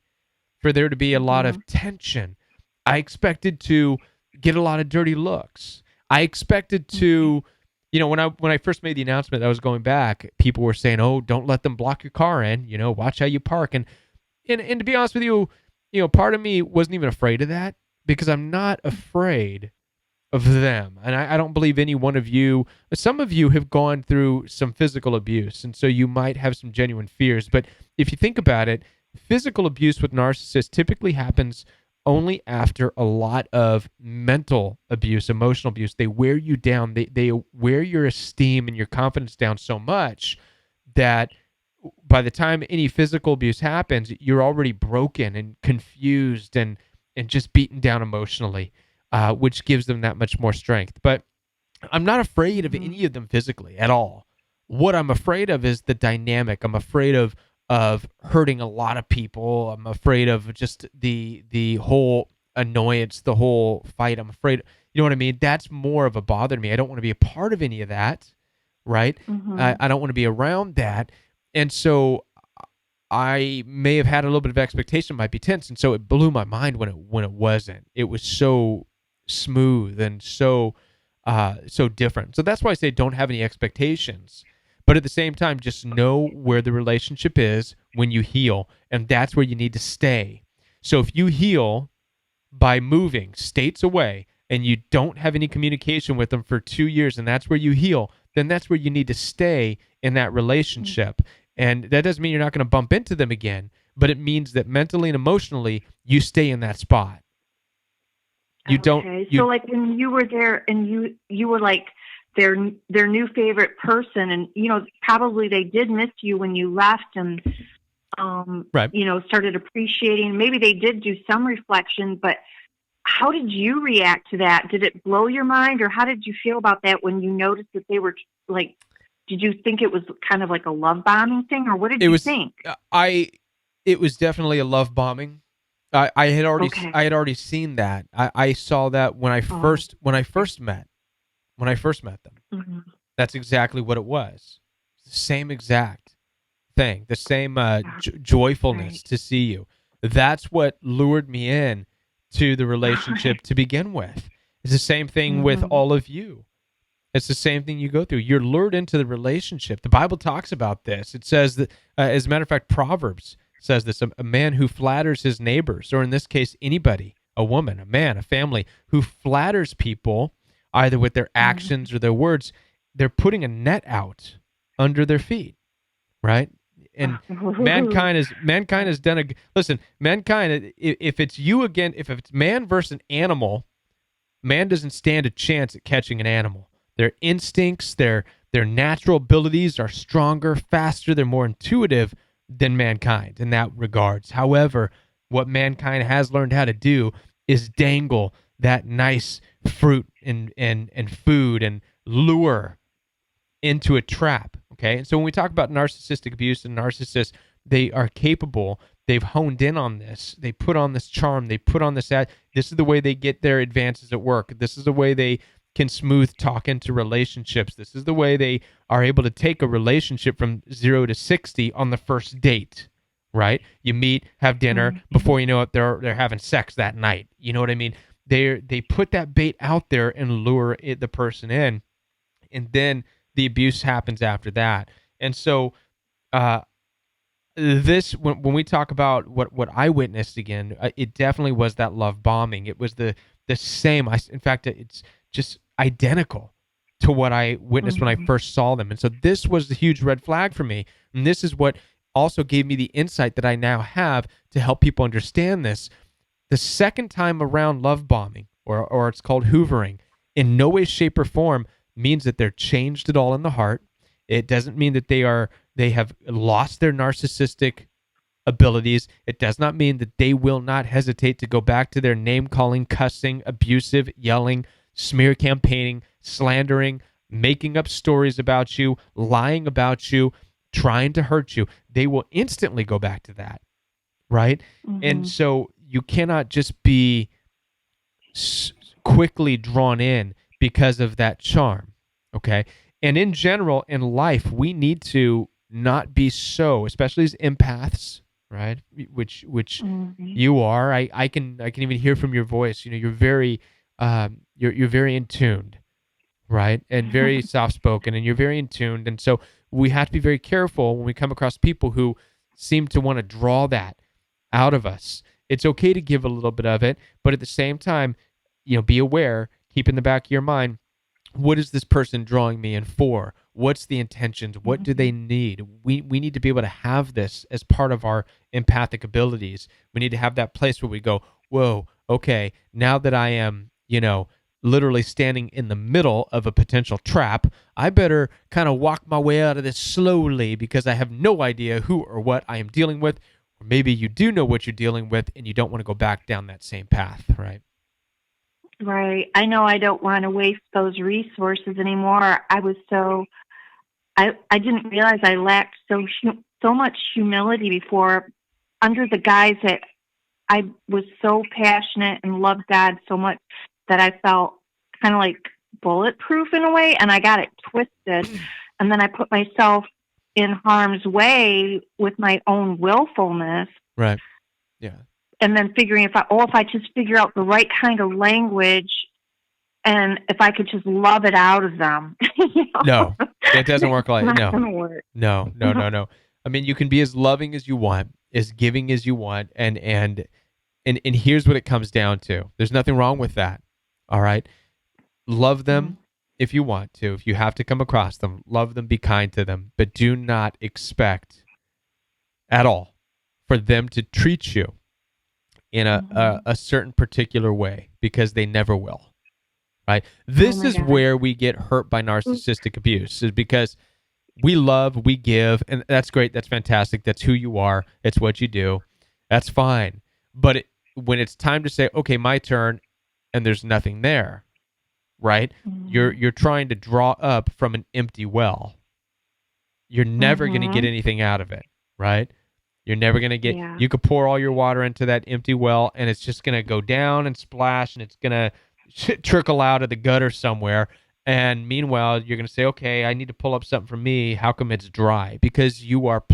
for there to be a lot of tension. I expected to get a lot of dirty looks. I expected to, when I first made the announcement that I was going back, people were saying, "Oh, don't let them block your car in. Watch how you park." And to be honest with you, part of me wasn't even afraid of that, because I'm not afraid of them. And I don't believe any one of you, some of you have gone through some physical abuse, and so you might have some genuine fears. But if you think about it, physical abuse with narcissists typically happens only after a lot of mental abuse, emotional abuse. They wear you down. They wear your esteem and your confidence down so much that by the time any physical abuse happens, you're already broken and confused and just beaten down emotionally, which gives them that much more strength. But I'm not afraid of any of them physically at all. What I'm afraid of is the dynamic. I'm afraid of hurting a lot of people. I'm afraid of just the whole annoyance, the whole fight. I'm afraid, you know what I mean? That's more of a bother to me. I don't want to be a part of any of that, right? I don't want to be around that. And so I may have had a little bit of expectation, might be tense, and so it blew my mind when it wasn't. It was so smooth and so different. So that's why I say don't have any expectations. But at the same time, just know where the relationship is when you heal, and that's where you need to stay. So if you heal by moving states away and you don't have any communication with them for 2 years, and that's where you heal, then that's where you need to stay in that relationship. And that doesn't mean you're not going to bump into them again, but it means that mentally and emotionally, you stay in that spot. You don't. So like when you were there and you were like their new favorite person, and probably they did miss you when you left, and right. Started appreciating. Maybe they did do some reflection, but how did you react to that? Did it blow your mind, or how did you feel about that when you noticed that they were like? Did you think it was kind of like a love bombing thing, or what did you think? It was definitely a love bombing. I had already seen that. I saw that when I first met them. That's exactly what it was. The same exact thing. The same joyfulness to see you. That's what lured me in to the relationship to begin with. It's the same thing with all of you. It's the same thing you go through. You're lured into the relationship. The Bible talks about this. It says that, as a matter of fact, Proverbs says this, a man who flatters his neighbors, or in this case, anybody, a woman, a man, a family, who flatters people, either with their actions or their words, they're putting a net out under their feet, right? and mankind has done listen, mankind, if it's you again, if it's man versus an animal, man doesn't stand a chance at catching an animal. Their instincts, their natural abilities are stronger, faster, they're more intuitive than mankind in that regards. However, what mankind has learned how to do is dangle that nice fruit and food and lure into a trap. Okay. And so when we talk about narcissistic abuse and narcissists, they are capable. They've honed in on this. They put on this charm. They put on this ad. This is the way they get their advances at work. This is the way they can smooth talk into relationships. This is the way they are able to take a relationship from 0 to 60 on the first date. Right? You meet, have dinner. Before you know it, they're having sex that night. You know what I mean? They put that bait out there and lure the person in, and then the abuse happens after that. And so this, when we talk about what I witnessed again, it definitely was that love bombing. It was the same. In fact, it's just identical to what I witnessed when I first saw them. And so this was the huge red flag for me. And this is what also gave me the insight that I now have to help people understand this. The second time around love bombing, or it's called hoovering, in no way, shape, or form means that they're changed at all in the heart. It doesn't mean that they have lost their narcissistic abilities. It does not mean that they will not hesitate to go back to their name-calling, cussing, abusive, yelling, smear campaigning, slandering, making up stories about you, lying about you, trying to hurt you. They will instantly go back to that, right? And so you cannot just be quickly drawn in because of that charm, okay? And in general, in life, we need to not be so, especially as empaths, right? Which you are. I can even hear from your voice. You know, you're very you're very in tuned, right? And very soft spoken, and you're very in tuned. And so we have to be very careful when we come across people who seem to want to draw that out of us. It's okay to give a little bit of it, but at the same time, you know, be aware, keep in the back of your mind, what is this person drawing me in for? What's the intentions? What do they need? We need to be able to have this as part of our empathic abilities. We need to have that place where we go, whoa, okay, now that I am, you know, literally standing in the middle of a potential trap, I better kind of walk my way out of this slowly because I have no idea who or what I am dealing with. Or maybe you do know what you're dealing with and you don't want to go back down that same path, right? Right. I know I don't want to waste those resources anymore. I didn't realize I lacked so much humility before, under the guise that I was so passionate and loved God so much that I felt kind of like bulletproof in a way, and I got it twisted. And then I put myself in harm's way with my own willfulness. Right. Yeah. And then figuring if I just figure out the right kind of language, and if I could just love it out of them. You know? No, it doesn't work like Not no. gonna work. No. I mean, you can be as loving as you want, as giving as you want, and here's what it comes down to. There's nothing wrong with that. All right, love them if you want to. If you have to come across them, love them, be kind to them, but do not expect at all for them to treat you in a certain particular way, because they never will. Right? This is where we get hurt by narcissistic abuse, is because we love, we give, and that's great. That's fantastic. That's who you are. It's what you do. That's fine. But when it's time to say, okay, my turn, and there's nothing there, right? You're trying to draw up from an empty well. You're never going to get anything out of it, right? You're never going to get, you could pour all your water into that empty well, and it's just going to go down and splash, and it's going to trickle out of the gutter somewhere. And meanwhile, you're going to say, okay, I need to pull up something for me. How come it's dry? Because you are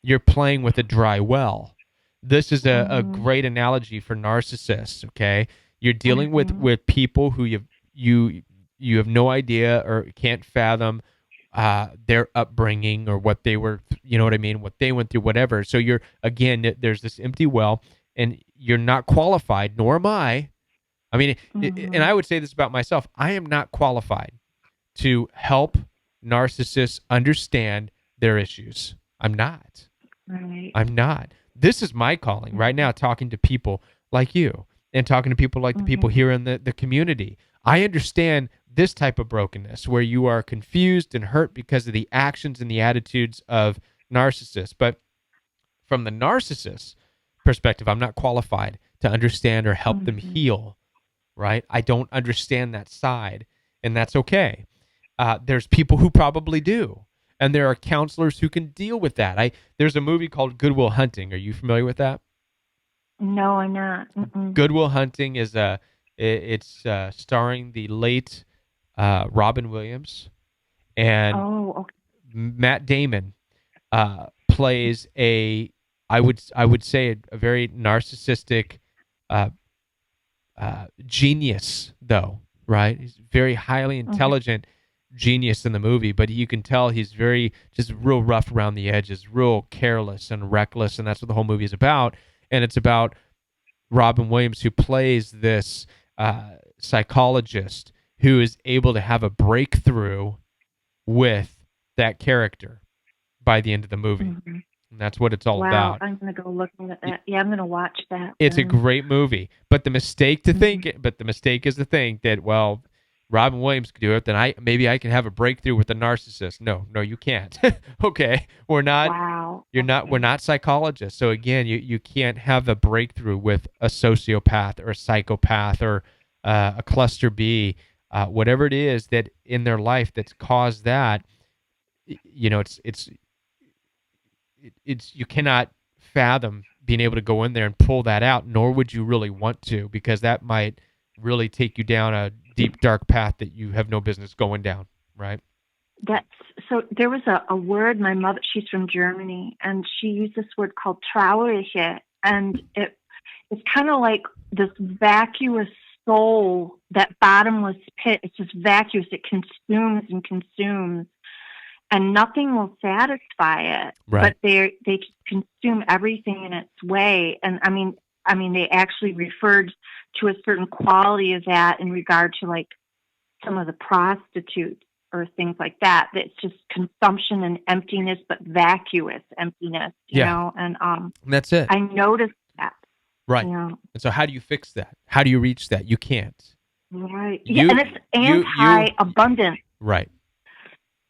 you're playing with a dry well. This is a great analogy for narcissists, okay? You're dealing with people who you have no idea or can't fathom their upbringing or what they were, you know what I mean, what they went through, whatever. So there's this empty well, and you're not qualified, nor am I. I mean, and I would say this about myself. I am not qualified to help narcissists understand their issues. I'm not. Right. I'm not. This is my calling right now, talking to people like you and talking to people like the people here in the community. I understand this type of brokenness where you are confused and hurt because of the actions and the attitudes of narcissists. But from the narcissist perspective, I'm not qualified to understand or help them heal, right? I don't understand that side, and that's okay. There's people who probably do, and there are counselors who can deal with that. There's a movie called Good Will Hunting. Are you familiar with that? No, I'm not. Mm-mm. Good Will Hunting is it's starring the late Robin Williams, and Oh, okay. Matt Damon plays I would say a very narcissistic uh, genius, though, right? He's very highly intelligent genius in the movie, but you can tell he's very just real rough around the edges, real careless and reckless, and that's what the whole movie is about. And it's about Robin Williams, who plays this psychologist who is able to have a breakthrough with that character by the end of the movie. And that's what it's all Wow, about. I'm gonna go look at that. Yeah, I'm gonna watch that. It's a then. great movie, but the mistake to think, but the mistake is to think that, well, Robin Williams could do it, then I can have a breakthrough with the narcissist. No, you can't. Okay, we're not. Wow. We're not psychologists. So again, you can't have a breakthrough with a sociopath or a psychopath or a cluster B, whatever it is that in their life that's caused that. It's you cannot fathom being able to go in there and pull that out, nor would you really want to, because that might really take you down a deep, dark path that you have no business going down, right? That's so. There was a word. My mother, she's from Germany, and she used this word called Traurige, and it's kind of like this vacuous soul, that bottomless pit. It's just vacuous. It consumes and consumes, and nothing will satisfy it. Right. But they consume everything in its way. And I mean, they actually referred to a certain quality of that in regard to like some of the prostitutes or things like that. It's just consumption and emptiness, but vacuous emptiness, you know? And that's it. I noticed that. Right. You know? And so how do you fix that? How do you reach that? You can't. Right. And it's anti-abundance. Right.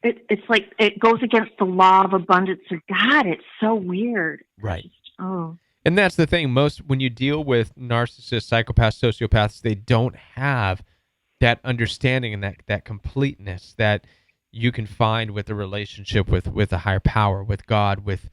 It's like it goes against the law of abundance of God. It's so weird. Right. Oh. And that's the thing. When you deal with narcissists, psychopaths, sociopaths, they don't have that understanding and that completeness that you can find with a relationship with a higher power, with God, with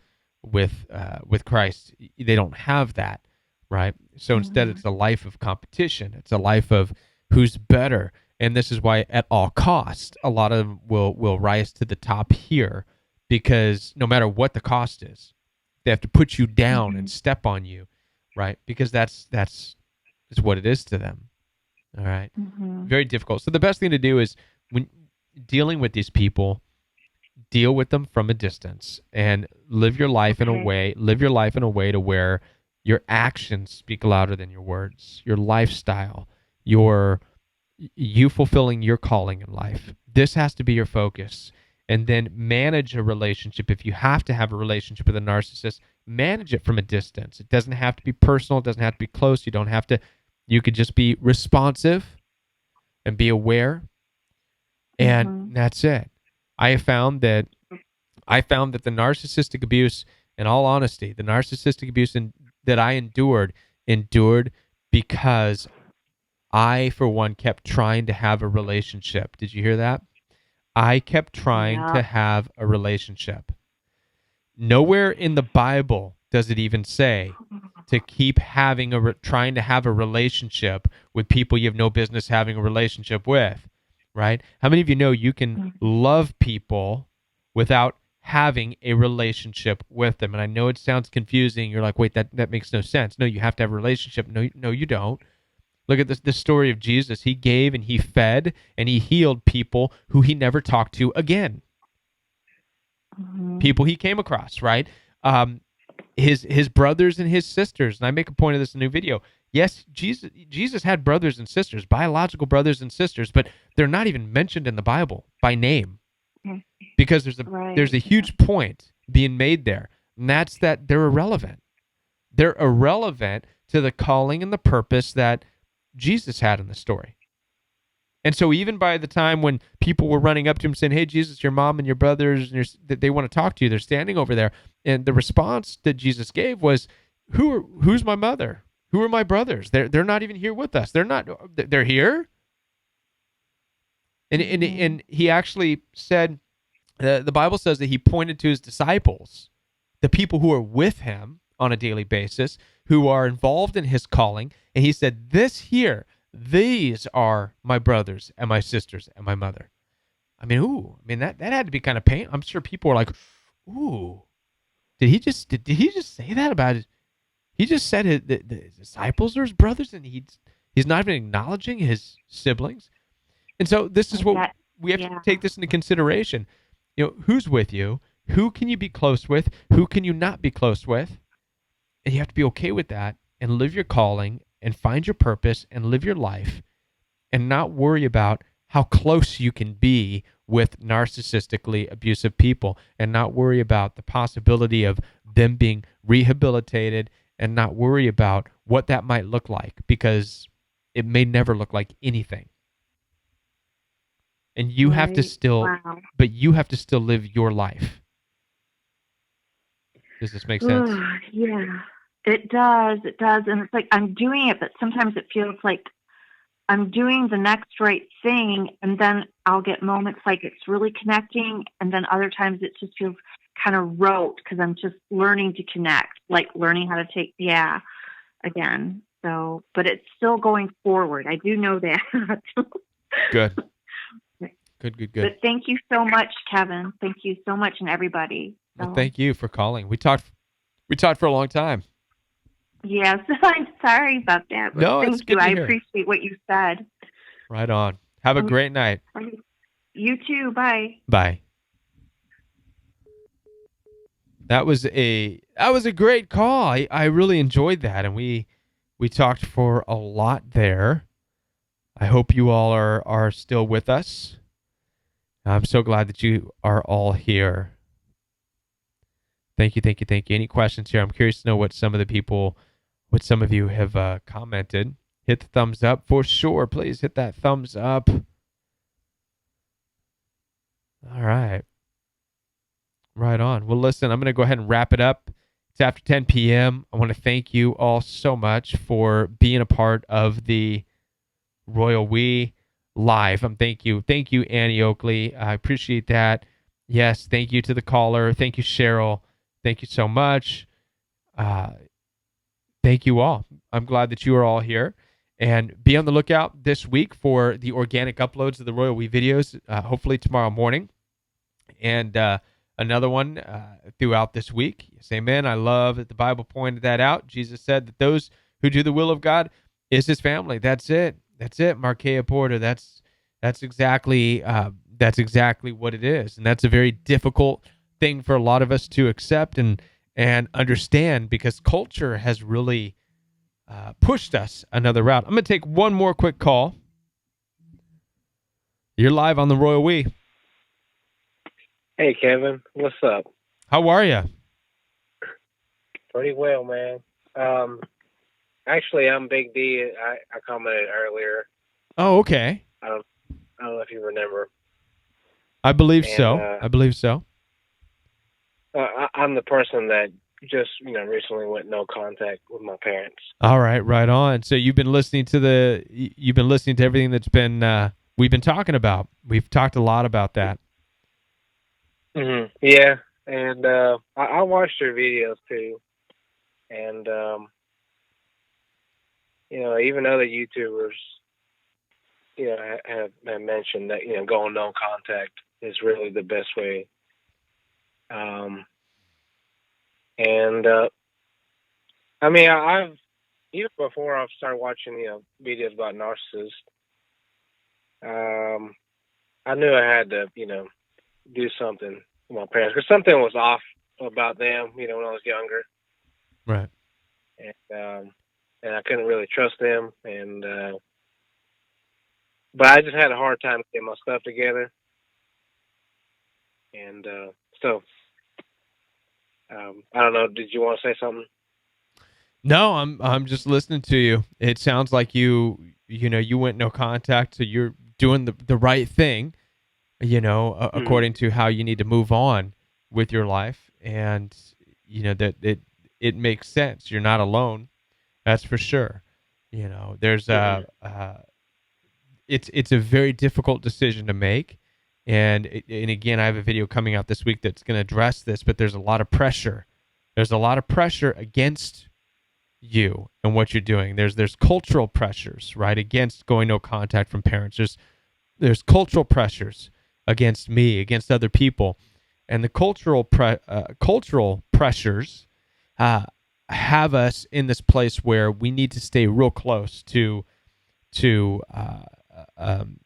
Christ. They don't have that, right? So instead, it's a life of competition. It's a life of who's better. And this is why, at all costs, a lot of them will rise to the top here, because no matter what the cost is, they have to put you down and step on you, right? Because that's what it is to them. All right. Very difficult. So the best thing to do is, when dealing with these people, deal with them from a distance and live your life in a way to where your actions speak louder than your words, your lifestyle, you fulfilling your calling in life. This has to be your focus. And then manage a relationship. If you have to have a relationship with a narcissist, manage it from a distance. It doesn't have to be personal. It doesn't have to be close. You could just be responsive and be aware. And that's it. I found that the narcissistic abuse, in all honesty, the narcissistic abuse that I endured because I, for one, kept trying to have a relationship. Did you hear that? I kept trying to have a relationship. Nowhere in the Bible does it even say to keep trying to have a relationship with people you have no business having a relationship with, right? How many of you know you can love people without having a relationship with them? And I know it sounds confusing. You're like, wait, that makes no sense. No, you have to have a relationship. No, you don't. Look at this story of Jesus. He gave and he fed and he healed people who he never talked to again. People he came across, right? His brothers and his sisters. And I make a point of this in a new video. Yes, Jesus had brothers and sisters, biological brothers and sisters, but they're not even mentioned in the Bible by name, because there's a huge point being made there. And that's that they're irrelevant. They're irrelevant to the calling and the purpose that Jesus had in the story. And so even by the time when people were running up to him saying, "Hey, Jesus, your mom and your brothers, and they want to talk to you. They're standing over there." And the response that Jesus gave was, who's my mother? Who are my brothers? They're not even here with us. They're here. And he actually said, the Bible says that he pointed to his disciples, the people who are with him on a daily basis, who are involved in his calling. And he said, these are my brothers and my sisters and my mother. I mean, that had to be kind of pain. I'm sure people were like, ooh, did he just say that about it? He just said the disciples are his brothers, and he's not even acknowledging his siblings. And so this is what we have to take this into consideration. Who's with you? Who can you be close with? Who can you not be close with? And you have to be okay with that and live your calling and find your purpose and live your life and not worry about how close you can be with narcissistically abusive people and not worry about the possibility of them being rehabilitated and not worry about what that might look like, because it may never look like anything. And you have to still, but you have to still live your life. Does this make sense? Yeah, it does. It does. And it's like I'm doing it, but sometimes it feels like I'm doing the next right thing, and then I'll get moments like it's really connecting, and then other times it just feels kind of rote because I'm just learning to connect, like learning how to take, again. So, but it's still going forward. I do know that. Good. Good. But thank you so much, Kevin. Thank you so much, and everybody. So. Well, thank you for calling. We talked for a long time. Yes, I'm sorry about that. But no, thank you. I appreciate what you said. Right on. Have a great night. You too. Bye. Bye. That was a great call. I really enjoyed that, and we talked for a lot there. I hope you all are still with us. I'm so glad that you are all here. Thank you. Any questions here? I'm curious to know what some of you have commented. Hit the thumbs up for sure. Please hit that thumbs up. All right. Right on. Well, listen, I'm going to go ahead and wrap it up. It's after 10 p.m. I want to thank you all so much for being a part of the Royal We Live. Thank you, Annie Oakley. I appreciate that. Yes, thank you to the caller. Thank you, Cheryl. Thank you so much. Thank you all. I'm glad that you are all here. And be on the lookout this week for the organic uploads of the Royal We videos, hopefully tomorrow morning. And another one throughout this week. Yes, amen. I love that the Bible pointed that out. Jesus said that those who do the will of God is his family. That's it. Marquea Porter. That's exactly what it is. And that's a very difficult thing for a lot of us to accept and understand, because culture has really pushed us another route. I'm going to take one more quick call. You're live on the Royal We. Hey, Kevin. What's up? How are you? Pretty well, man. Actually, I'm Big D. I commented earlier. Oh, okay. I don't know if you remember. I believe so. I'm the person that just recently went no contact with my parents. All right, right on. So you've been listening to everything that's been we've been talking about. We've talked a lot about that. Mm-hmm. Yeah, and I watched your videos too, and even other YouTubers, have mentioned that going no contact is really the best way. I mean, I've even before I've started watching videos about narcissists, I knew I had to do something with my parents, because something was off about them, when I was younger. Right. And I couldn't really trust them, but I just had a hard time getting my stuff together. And so I don't know. Did you want to say something? No, I'm just listening to you. It sounds like you went no contact, so you're doing the right thing, Mm-hmm. according to how you need to move on with your life, and that it makes sense. You're not alone. That's for sure. There's Mm-hmm. it's a very difficult decision to make, and again, I have a video coming out this week that's going to address this, but there's a lot of pressure. There's a lot of pressure against you and what you're doing. There's cultural pressures, right, against going no contact from parents. There's cultural pressures against me, against other people, and the cultural pressures uh, have us in this place where we need to stay real close to um,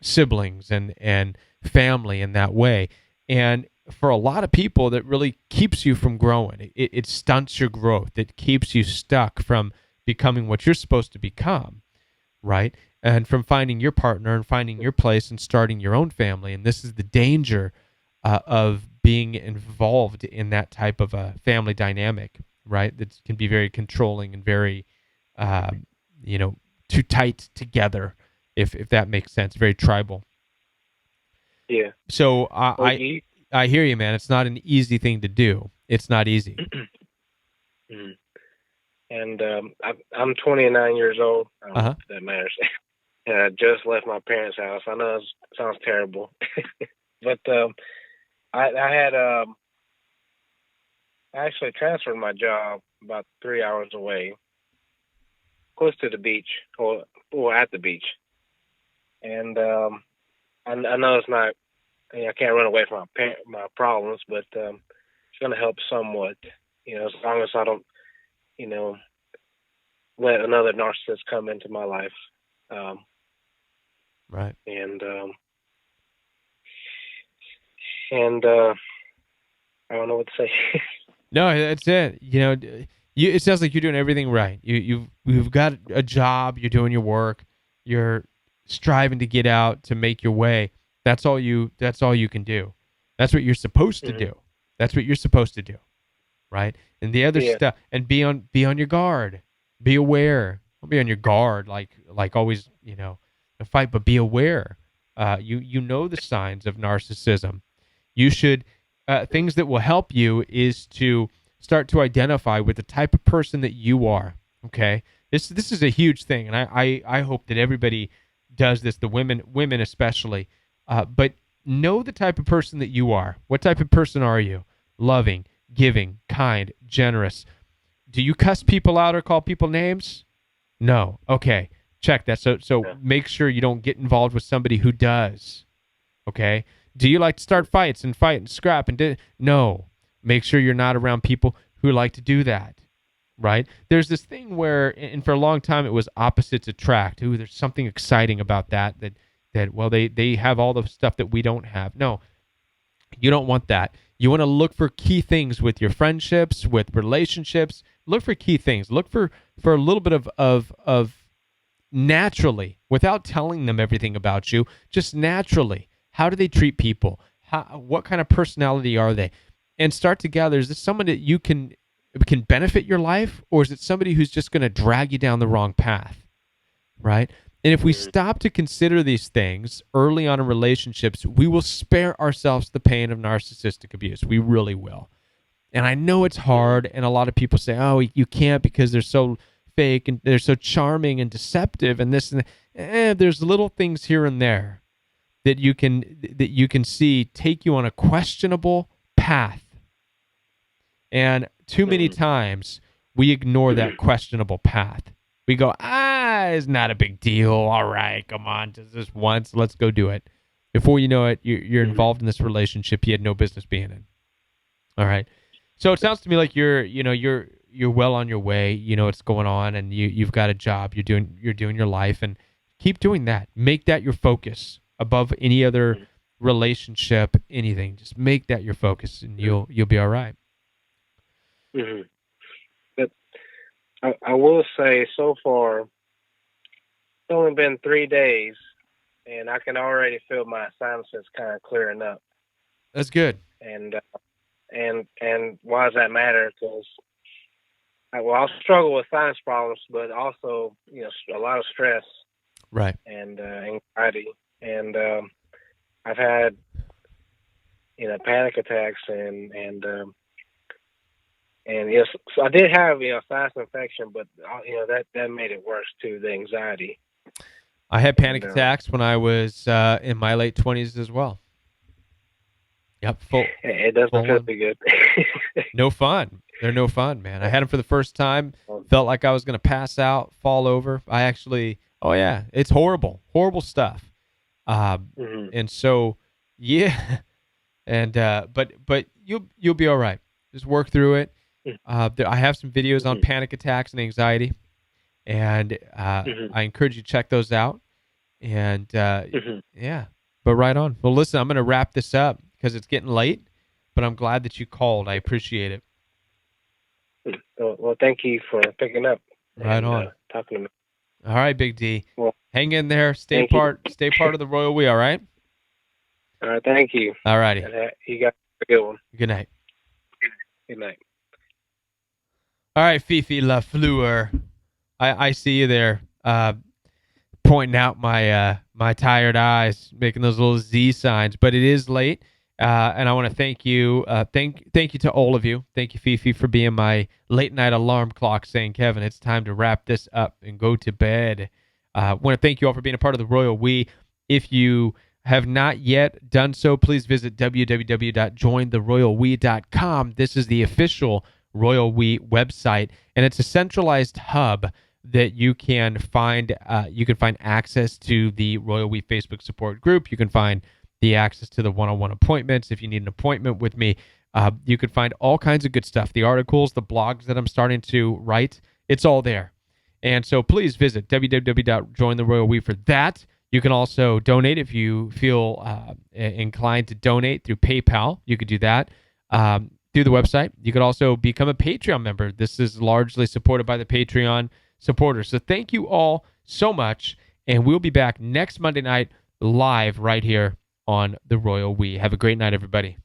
siblings and family in that way. And for a lot of people, that really keeps you from growing. It stunts your growth. It keeps you stuck from becoming what you're supposed to become, right? And from finding your partner and finding your place and starting your own family. And this is the danger of being involved in that type of a family dynamic, right? That can be very controlling and very, um, you know, too tight together, if that makes sense. Very tribal. Yeah. So Well, I hear you, man. It's not an easy thing to do. It's not easy. Mhm. And I'm 29 years old. I don't know Uh-huh. if that matters. And I just left my parents' house. I know it sounds terrible, but I had I actually transferred my job about 3 hours away, close to the beach, or at the beach. And I know it's not. I can't run away from my problems, but it's going to help somewhat. As long as I don't, you know, let another narcissist come into my life. Um, Right. and and I don't know what to say. No, that's it. It sounds like you're doing everything right. You've got a job. You're doing your work. You're striving to get out to make your way. That's all you. That's all you can do. That's what you're supposed to Hmm. do. That's what you're supposed to do, right? And the other Yeah. stuff, and be on your guard. Be aware. Don't be on your guard like always. A fight, but be aware. You know the signs of narcissism. You should things that will help you is to start to identify with the type of person that you are. Okay, this is a huge thing, and I hope that everybody does this. The women especially, but know the type of person that you are. What type of person are you? Loving, giving, kind, generous. Do you cuss people out or call people names? No. Okay. Check that. So Yeah. make sure you don't get involved with somebody who does. Okay. Do you like to start fights and fight and scrap no. Make sure you're not around people who like to do that. Right? There's this thing where, and for a long time it was opposites attract. Ooh, there's something exciting about that well, they have all the stuff that we don't have. No, you don't want that. You want to look for key things with your friendships, with relationships. Look for key things. Look for a little bit of naturally, without telling them everything about you, just naturally. How do they treat people? What kind of personality are they? And start to gather, is this someone that you can benefit your life, or is it somebody who's just going to drag you down the wrong path? Right? And if we Hmm. stop to consider these things early on in relationships, we will spare ourselves the pain of narcissistic abuse. We really will. And I know it's Hmm. hard, and a lot of people say, "Oh, you can't because they're so fake and they're so charming and deceptive and this and that." There's little things here and there that you can see take you on a questionable path. And too many Hmm. times we ignore that questionable path. We go, it's not a big deal. All right, come on, just this once. Let's go do it. Before you know it, you're Hmm. involved in this relationship you had no business being in. All right. So it sounds to me like you're well on your way. You know what's going on, and you've got a job. You're doing your life, and keep doing that. Make that your focus above any other relationship, anything. Just make that your focus, and you'll be all right. Hmm. But I will say, so far, it's only been 3 days, and I can already feel my sinuses kind of clearing up. That's good. And And why does that matter? Because I struggle with science problems, but also a lot of stress Right. and anxiety, and I've had panic attacks and yes, so I did have sinus infection, but that made it worse too. The anxiety. I had panic And, attacks when I was in my late 20s as well. Yep. it doesn't full feel on. too good. No fun. They're no fun, man. I had them for the first time. Felt like I was going to pass out, fall over. Oh yeah, it's horrible, horrible stuff. Mm-hmm. And so, yeah, and but you'll be all right. Just work through it. I have some videos on panic attacks and anxiety, and I encourage you to check those out. And yeah, but right on. Well, listen, I'm going to wrap this up because it's getting late, but I'm glad that you called. I appreciate it. Well, thank you for picking up. Right on. Talking to me. All right, Big D. Well, hang in there. Stay part of the Royal We. All right. All right. Thank you. All righty. You got a good one. Good night. Good night. All right, Fifi LaFleur. I see you there, pointing out my tired eyes, making those little Z signs. But it is late, and I want to thank you. Thank you to all of you. Thank you, Fifi, for being my late night alarm clock, saying, "Kevin, it's time to wrap this up and go to bed." I want to thank you all for being a part of the Royal We. If you have not yet done so, please visit www.jointheroyalwe.com. This is the official Royal We website, and it's a centralized hub that you can find. You can find access to the Royal We Facebook support group. You can find the access to the one-on-one appointments if you need an appointment with me. You can find all kinds of good stuff. The articles, the blogs that I'm starting to write, it's all there. And so please visit www.jointheroyalwe for that. You can also donate if you feel inclined to donate through PayPal. You could do that through the website. You could also become a Patreon member. This is largely supported by the Patreon supporters. So thank you all so much, and we'll be back next Monday night live right here on the Royal We. Have a great night, everybody.